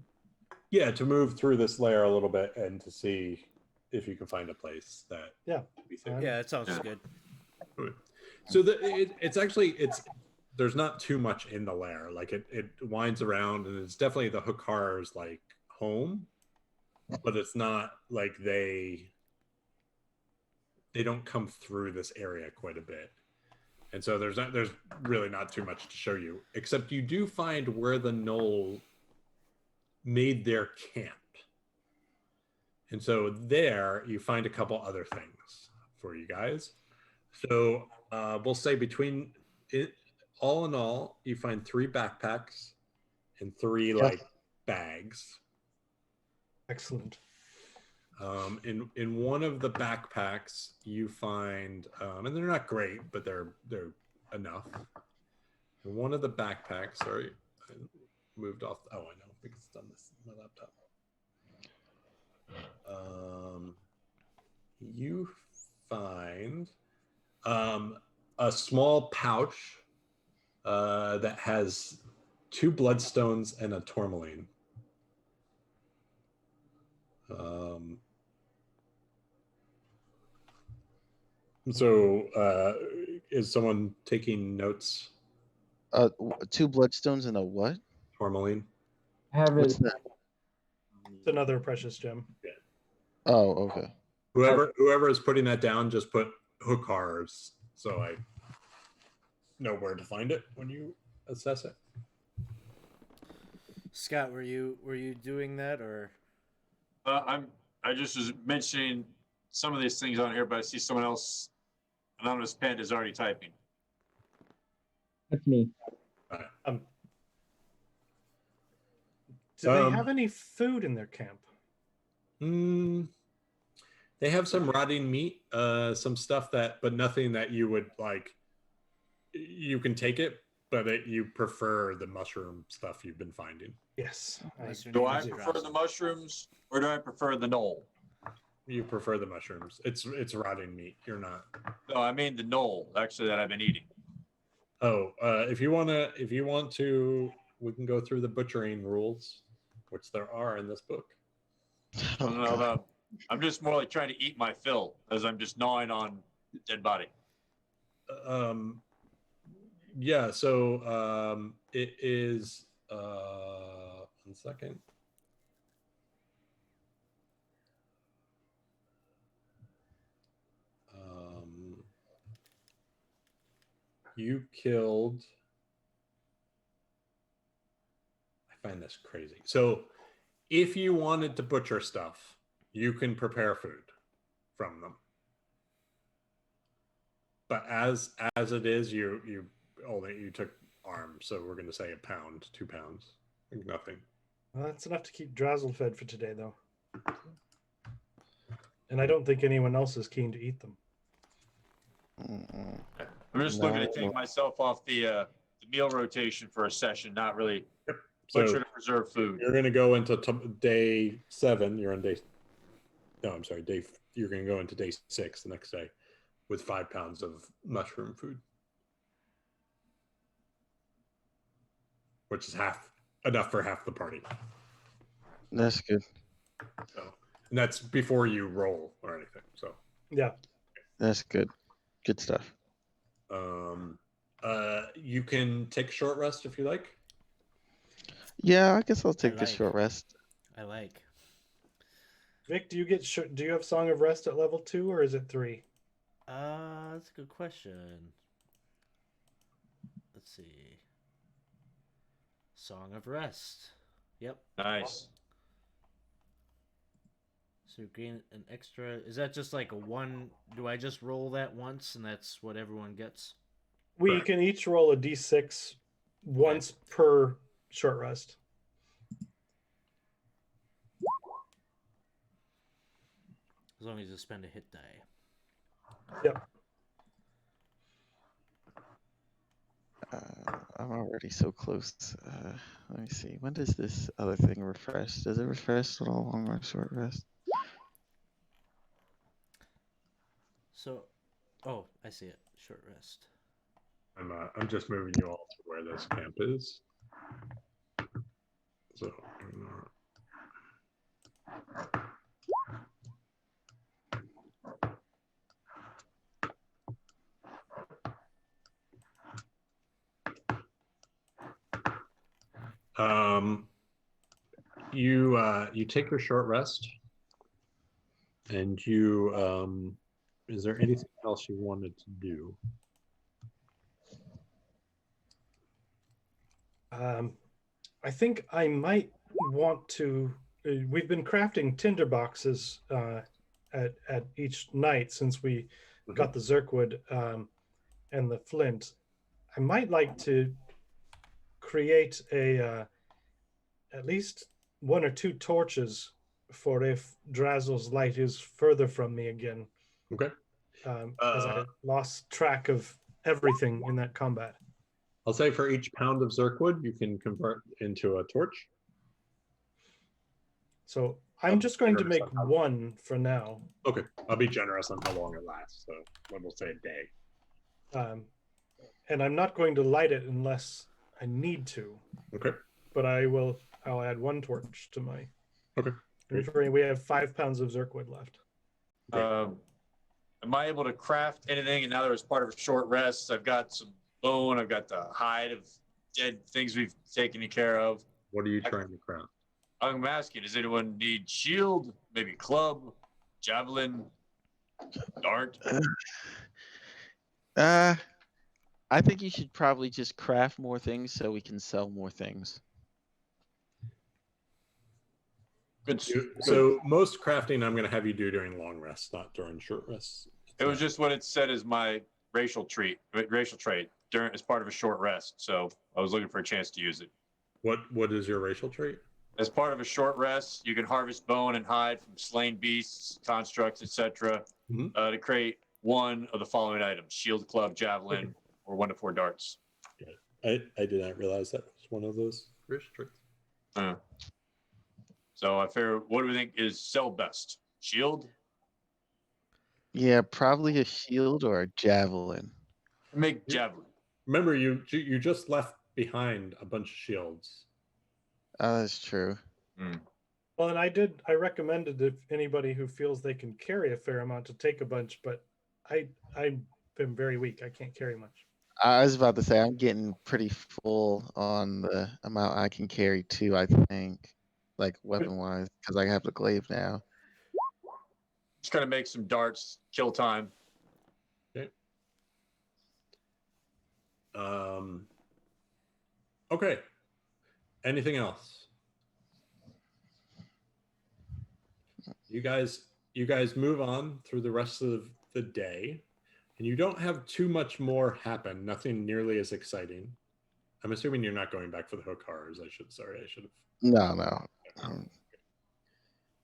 Yeah, to move through this layer a little bit and to see if you can find a place that Yeah. we think. Yeah, that sounds good. So it's there's not too much in the lair. Like it winds around and it's definitely the Hookar's like home, but it's not like they don't come through this area quite a bit. And so there's really not too much to show you, except you do find where the Knoll made their camp. And so there you find a couple other things for you guys. So we'll say between it, all in all, you find 3 backpacks and 3 like bags. Excellent. In one of the backpacks, you find, and they're not great, but they're enough. In one of the backpacks, sorry, I moved off. Oh, I know because it's on this my laptop. You find a small pouch that has 2 bloodstones and a tourmaline. So is someone taking notes? 2 bloodstones and a what? Tourmaline. I have What's it. that? It's another precious gem. Oh, okay. Whoever is putting that down, just put hookars so I know where to find it when you assess it. Scott, were you doing that or? I just was mentioning some of these things on here, but I see someone else, Anonymous Panda, is already typing. That's me. Do they have any food in their camp? They have some rotting meat, some stuff but nothing that you would like. You can take it, but you prefer the mushroom stuff you've been finding. Yes. Do I prefer the mushrooms or do I prefer the knoll? You prefer the mushrooms. It's rotting meat. You're not. No, I mean the knoll actually that I've been eating. Oh, if you want to, we can go through the butchering rules, which there are in this book. Oh, I'm just more like trying to eat my fill as I'm just gnawing on dead body. Yeah. So it is. 1 second. You killed. I find this crazy. So, if you wanted to butcher stuff, you can prepare food from them. But as it is, you took arms, so we're going to say a pound, 2 pounds, like nothing. Well, that's enough to keep Drazzle fed for today, though. And I don't think anyone else is keen to eat them. I'm just looking to take myself off the meal rotation for a session, not really butcher to preserve food. You're going to go into day 7. You're on day. No, I'm sorry. You're going to go into day 6 the next day with 5 pounds of mushroom food, which is enough for half the party. That's good. So, and that's before you roll or anything. So yeah, that's good. Good stuff. You can take a short rest if you like. Yeah, I guess I'll take a short rest. I like. Vic, do you have Song of Rest at level 2 or is it 3? That's a good question. Let's see. Song of Rest. Yep. Nice. So gain an extra. Is that just like a 1? Do I just roll that once and that's what everyone gets? We can each roll a d6 once per short rest. As long as you spend a hit die. Yep. I'm already so close. Let me see. When does this other thing refresh? Does it refresh at all on my short rest? So, oh, I see it. Short rest. I'm just moving you all to where this camp is. So. You take your short rest, and you is there anything else you wanted to do? I think I might want to we've been crafting tinder boxes at each night since we got the Zerkwood and the flint. I might like to create a at least one or two torches for if Drazel's light is further from me again. Okay. As I lost track of everything in that combat. I'll say for each pound of Zerkwood, you can convert into a torch. So I'm just going to make one for now. Okay, I'll be generous on how long it lasts. So we'll say a day. And I'm not going to light it unless I need to. Okay. But I'll add one torch to my. Okay. We have 5 pounds of Zerkwood left. Am I able to craft anything? And now there was part of a short rest. I've got some bone. I've got the hide of dead things we've taken care of. What are you trying to craft? I'm asking, does anyone need shield, maybe club, javelin, dart? I think you should probably just craft more things so we can sell more things. Good. So most crafting I'm going to have you do during long rests, not during short rests. It was just what it said as my racial trait during as part of a short rest. So I was looking for a chance to use it. What is your racial trait? As part of a short rest, you can harvest bone and hide from slain beasts, constructs, etc. To create one of the following items: shield, club, javelin, or 1 to 4 darts. I did not realize that was one of those racial traits. So I figure, what do we think is sell best? Shield? Yeah, probably a shield or a javelin. Make javelin. Remember, you just left behind a bunch of shields. Oh, that's true. Well, and I recommended if anybody who feels they can carry a fair amount to take a bunch, but I'm very weak. I can't carry much. I was about to say I'm getting pretty full on the amount I can carry too, I think. Like weapon wise, because I have the glaive now. Just gonna make some darts, kill time. Okay. Okay. Anything else? You guys move on through the rest of the day, and you don't have too much more happen. Nothing nearly as exciting. I'm assuming you're not going back for the Hokars. I should have. No. I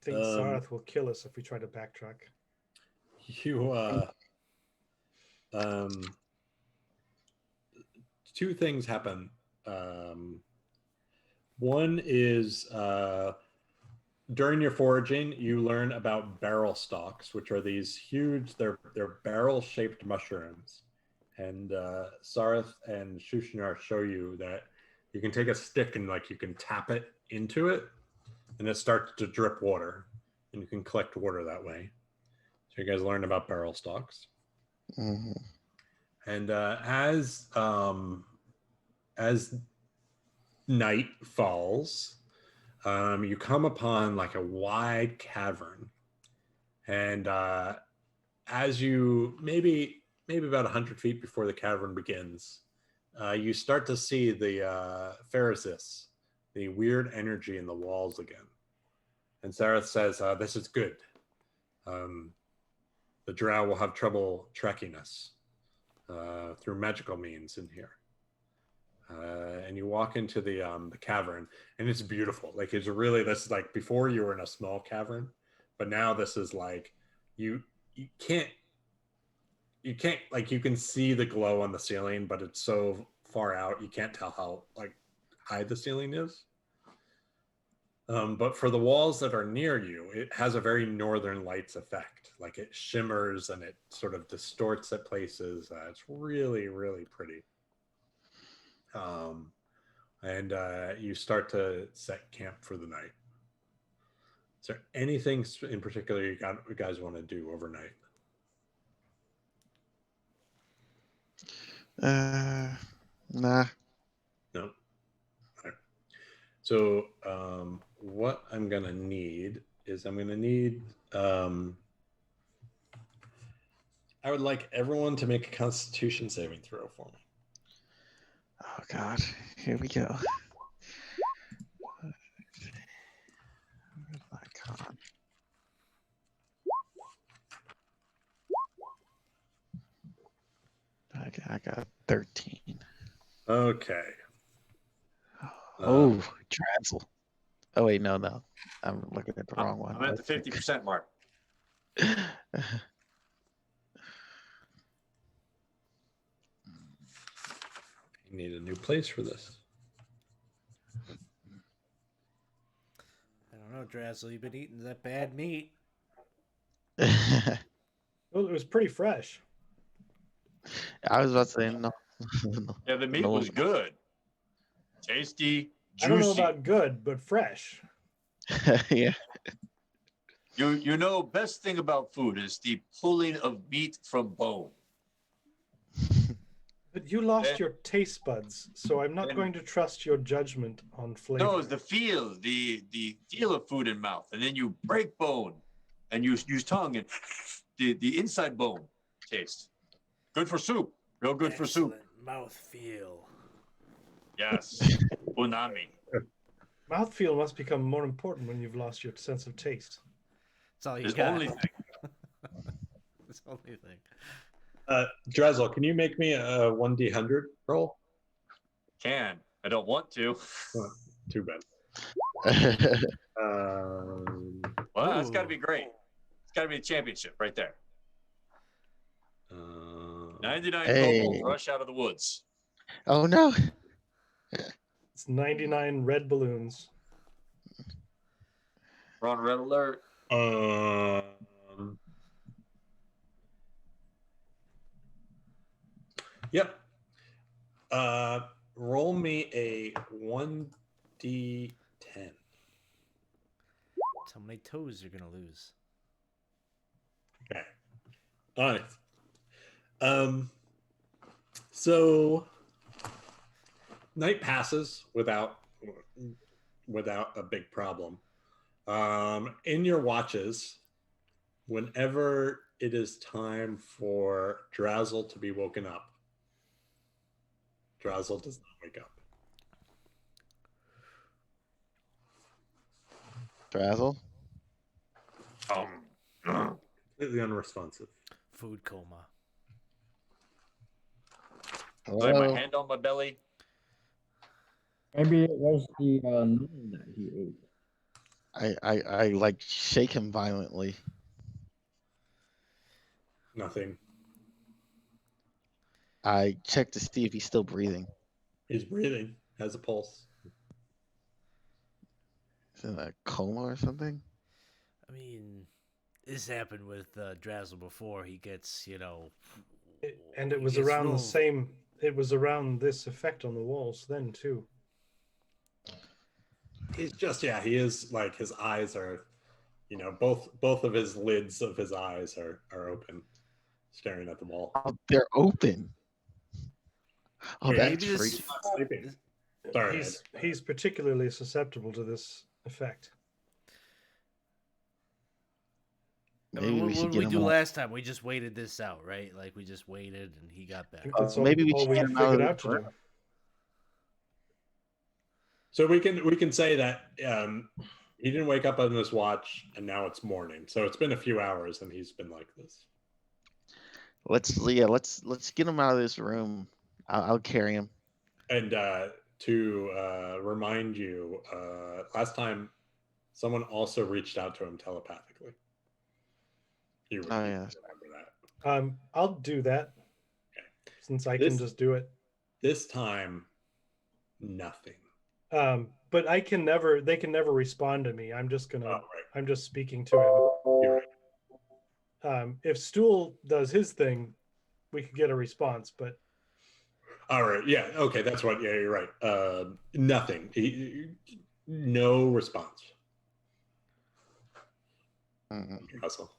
think Sarath will kill us if we try to backtrack. Two things happen. One is during your foraging, you learn about barrel stalks, which are these huge, they're barrel-shaped mushrooms. And Sarath and Shushinar show you that you can take a stick and you can tap it into it, and it starts to drip water, and you can collect water that way. So you guys learn about barrel stalks. Mm-hmm. And as night falls, you come upon a wide cavern, and as you maybe about 100 feet before the cavern begins, you start to see the Pharisee, the weird energy in the walls again. And Sarath says, this is good. The drow will have trouble tracking us through magical means in here. And you walk into the cavern, and it's beautiful. It's really, this is before you were in a small cavern, but now this is you can't you can see the glow on the ceiling, but it's so far out you can't tell how high the ceiling is. But for the walls that are near you, it has a very Northern Lights effect. It shimmers and it sort of distorts at places. It's really, really pretty. And you start to set camp for the night. Is there anything in particular you guys want to do overnight? Nah. No. Right. So what I'm gonna need is I would like everyone to make a Constitution saving throw for me. Oh God, here we go. Con. I got 13. Okay. Oh, Drazzle. Oh wait, no. I'm looking at the wrong one. I'm at the 50% mark. You need a new place for this. I don't know, Drazzle. You've been eating that bad meat. Well, it was pretty fresh. I was about to say no. No. Yeah, the meat No. was good. Tasty, I don't know juicy. about good, but fresh. Yeah. You know, best thing about food is the pulling of meat from bone. But you lost Eh. your taste buds, so I'm not Then- going to trust your judgment on flavor. No, it's the feel, the feel of food in mouth, and then you break bone, and you use tongue and the inside bone taste. Good for soup. Real good for soup. Mouth feel. Yes. Unami. Mouthfeel must become more important when you've lost your sense of taste. That's all you His got. only thing. That's the only thing. Drazzle, can you make me a 1d100 roll? Can. I don't want to. Too bad. Well, that's got to Ooh. be great. It's got to be a championship right there. 99 Hey. kobolds rush out of the woods. Oh no. It's 99 red balloons. We're on red alert. Yep. Roll me a 1d10. That's how many toes you're gonna lose. Okay. All right. So night passes without a big problem. In your watches, whenever it is time for Drazzle to be woken up, Drazzle does not wake up. Drazzle. Completely unresponsive. Food coma. Lay my Hello. hand on my belly. Maybe it was the gnome that he ate. I like shake him violently. Nothing. I check to see if he's still breathing. He's breathing, has a pulse. Is in a coma or something? I mean, this happened with Drazzle before. He gets, And it he was gets around the real- same. It was around this effect on the walls then too. He's just he is like his eyes are, both of his lids of his eyes are open, staring at the wall. Oh, they're open. Oh, Yeah, that's maybe freaky. this, Sleeping. Sorry. He's particularly susceptible to this effect. Maybe what we should did get we him do on. last time? We just waited this out, right? Like we just waited and he got I back. think that's maybe we all should we get him out of figured the out to room. do. So we can say that he didn't wake up on his watch, and now it's morning. So it's been a few hours, and he's been like this. Let's get him out of this room. I'll carry him. And to remind you, last time someone also reached out to him telepathically. You Oh, you yeah. remember that. I'll do that. Okay. Since I This- can just do it. This time, nothing. But they can never respond to me. I'm just gonna Oh, right. I'm just speaking to You're right. him. If Stool does his thing, we could get a response, but All right. Yeah. Okay. That's what. Yeah, you're right. Nothing. No response. Mm-mm. Russell.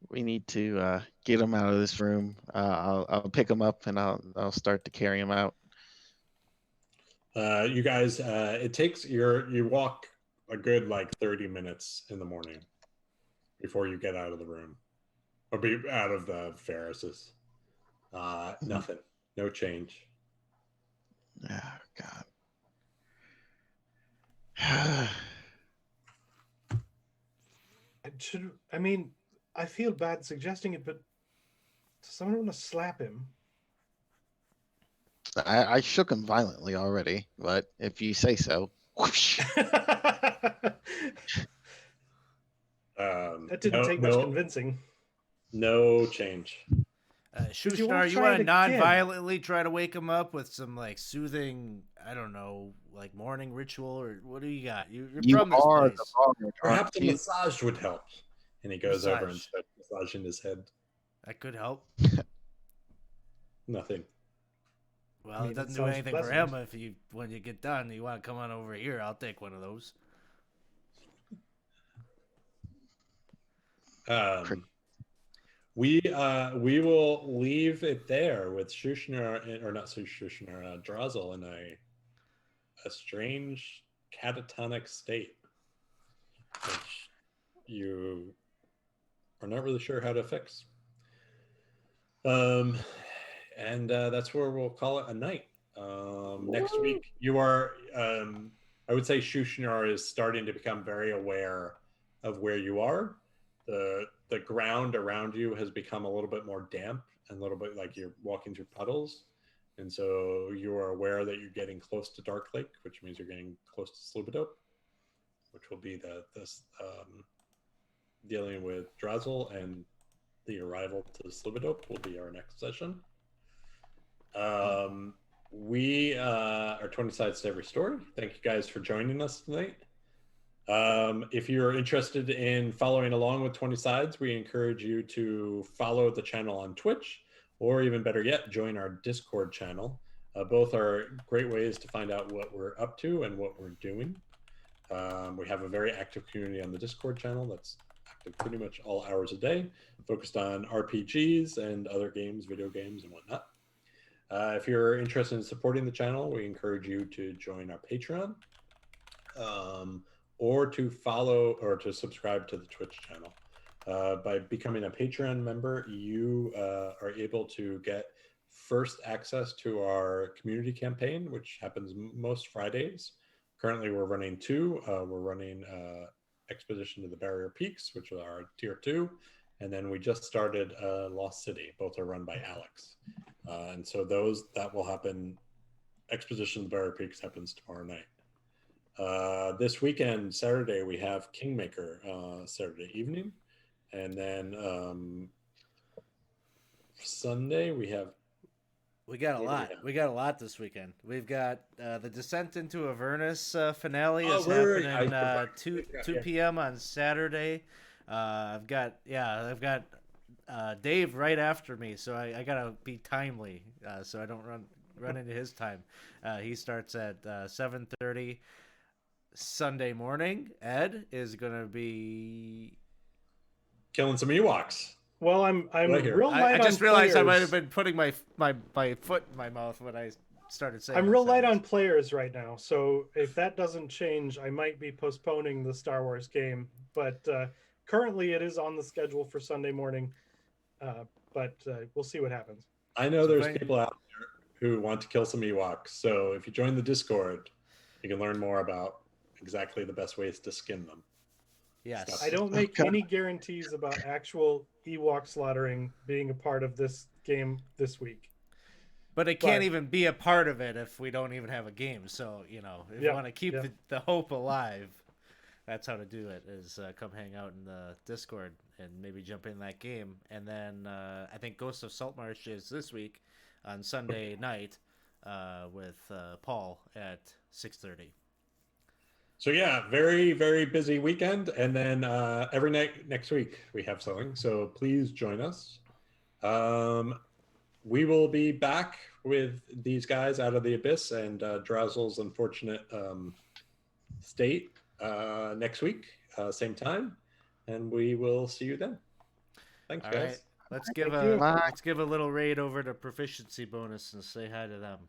We need to get him out of this room. I'll pick him up and I'll start to carry him out. You guys, it takes you walk a good 30 minutes in the morning before you get out of the room or be out of the Ferris's. Nothing, no change. Oh God. I mean, I feel bad suggesting it, but does someone want to slap him? I shook him violently already, but if you say so. Whoosh. That didn't take much convincing. No change. Did you wanna Shushnar, you try want to it again? non-violently try to wake him up with some like soothing, I don't know, like morning ritual, or what do you got? You're You from this are place. the bard, Perhaps aren't a you? massage would help. And he goes over and Massage. starts massaging his head. That could help. Nothing. Well, I mean, it it doesn't do sounds anything for pleasant. him. If you, when you get done, you want to come on over here, I'll take one of those. We will leave it there with Shushnar, or not Shushnar, Drazel in a strange catatonic state, which you are not really sure how to fix. And that's where we'll call it a night. Next week, you are, I would say Shushnar is starting to become very aware of where you are. The ground around you has become a little bit more damp and a little bit like you're walking through puddles. And so you are aware that you're getting close to Dark Lake, which means you're getting close to Slubidope, which will be this dealing with Drazel, and the arrival to Slubidope will be our next session. We are 20 Sides to Every Story. Thank you guys for joining us tonight. If you're interested in following along with 20 Sides, we encourage you to follow the channel on Twitch, or even better yet, join our Discord channel. Both are great ways to find out what we're up to and what we're doing. We have a very active community on the Discord channel that's active pretty much all hours a day, focused on RPGs and other games, video games, and whatnot. If you're interested in supporting the channel, we encourage you to join our Patreon, or to follow or to subscribe to the Twitch channel. By becoming a Patreon member, you are able to get first access to our community campaign, which happens most Fridays. Currently, we're running 2. We're running Expedition to the Barrier Peaks, which are our tier 2. And then we just started Lost City. Both are run by Alex. And so that will happen. Expedition to the Barrier Peaks happens tomorrow night. This weekend, Saturday, we have Kingmaker Saturday evening. And then Sunday, we have... We got a lot. We got a lot this weekend. We've got the Descent into Avernus finale is happening 2 p.m. on Saturday. I've got Dave right after me, so I gotta be timely, so I don't run into his time. He starts at 7:30 Sunday morning. Ed is gonna be killing some Ewoks. Well, I'm Right here. real light I just on realized players. I might have been putting my foot in my mouth when I started saying. I'm that real light on sentence. players right now, so if that doesn't change, I might be postponing the Star Wars game. But currently, it is on the schedule for Sunday morning. But we'll see what happens. I know So there's thank- people out there who want to kill some Ewoks. So if you join the Discord, you can learn more about exactly the best ways to skin them. Yes. I don't make any guarantees about actual Ewok slaughtering being a part of this game this week. But it can't But- even be a part of it if we don't even have a game. So, if you want to keep the hope alive, that's how to do it, is come hang out in the Discord and maybe jump in that game. And then I think Ghost of Saltmarsh is this week on Sunday night with Paul at 6:30. So yeah, very, very busy weekend. And then every night next week we have something. So please join us. We will be back with these guys out of the abyss and Drazel's unfortunate state next week, same time. And we will see you then. Thanks, All guys. right. Let's Thank give you. a little raid over to proficiency bonus and say hi to them.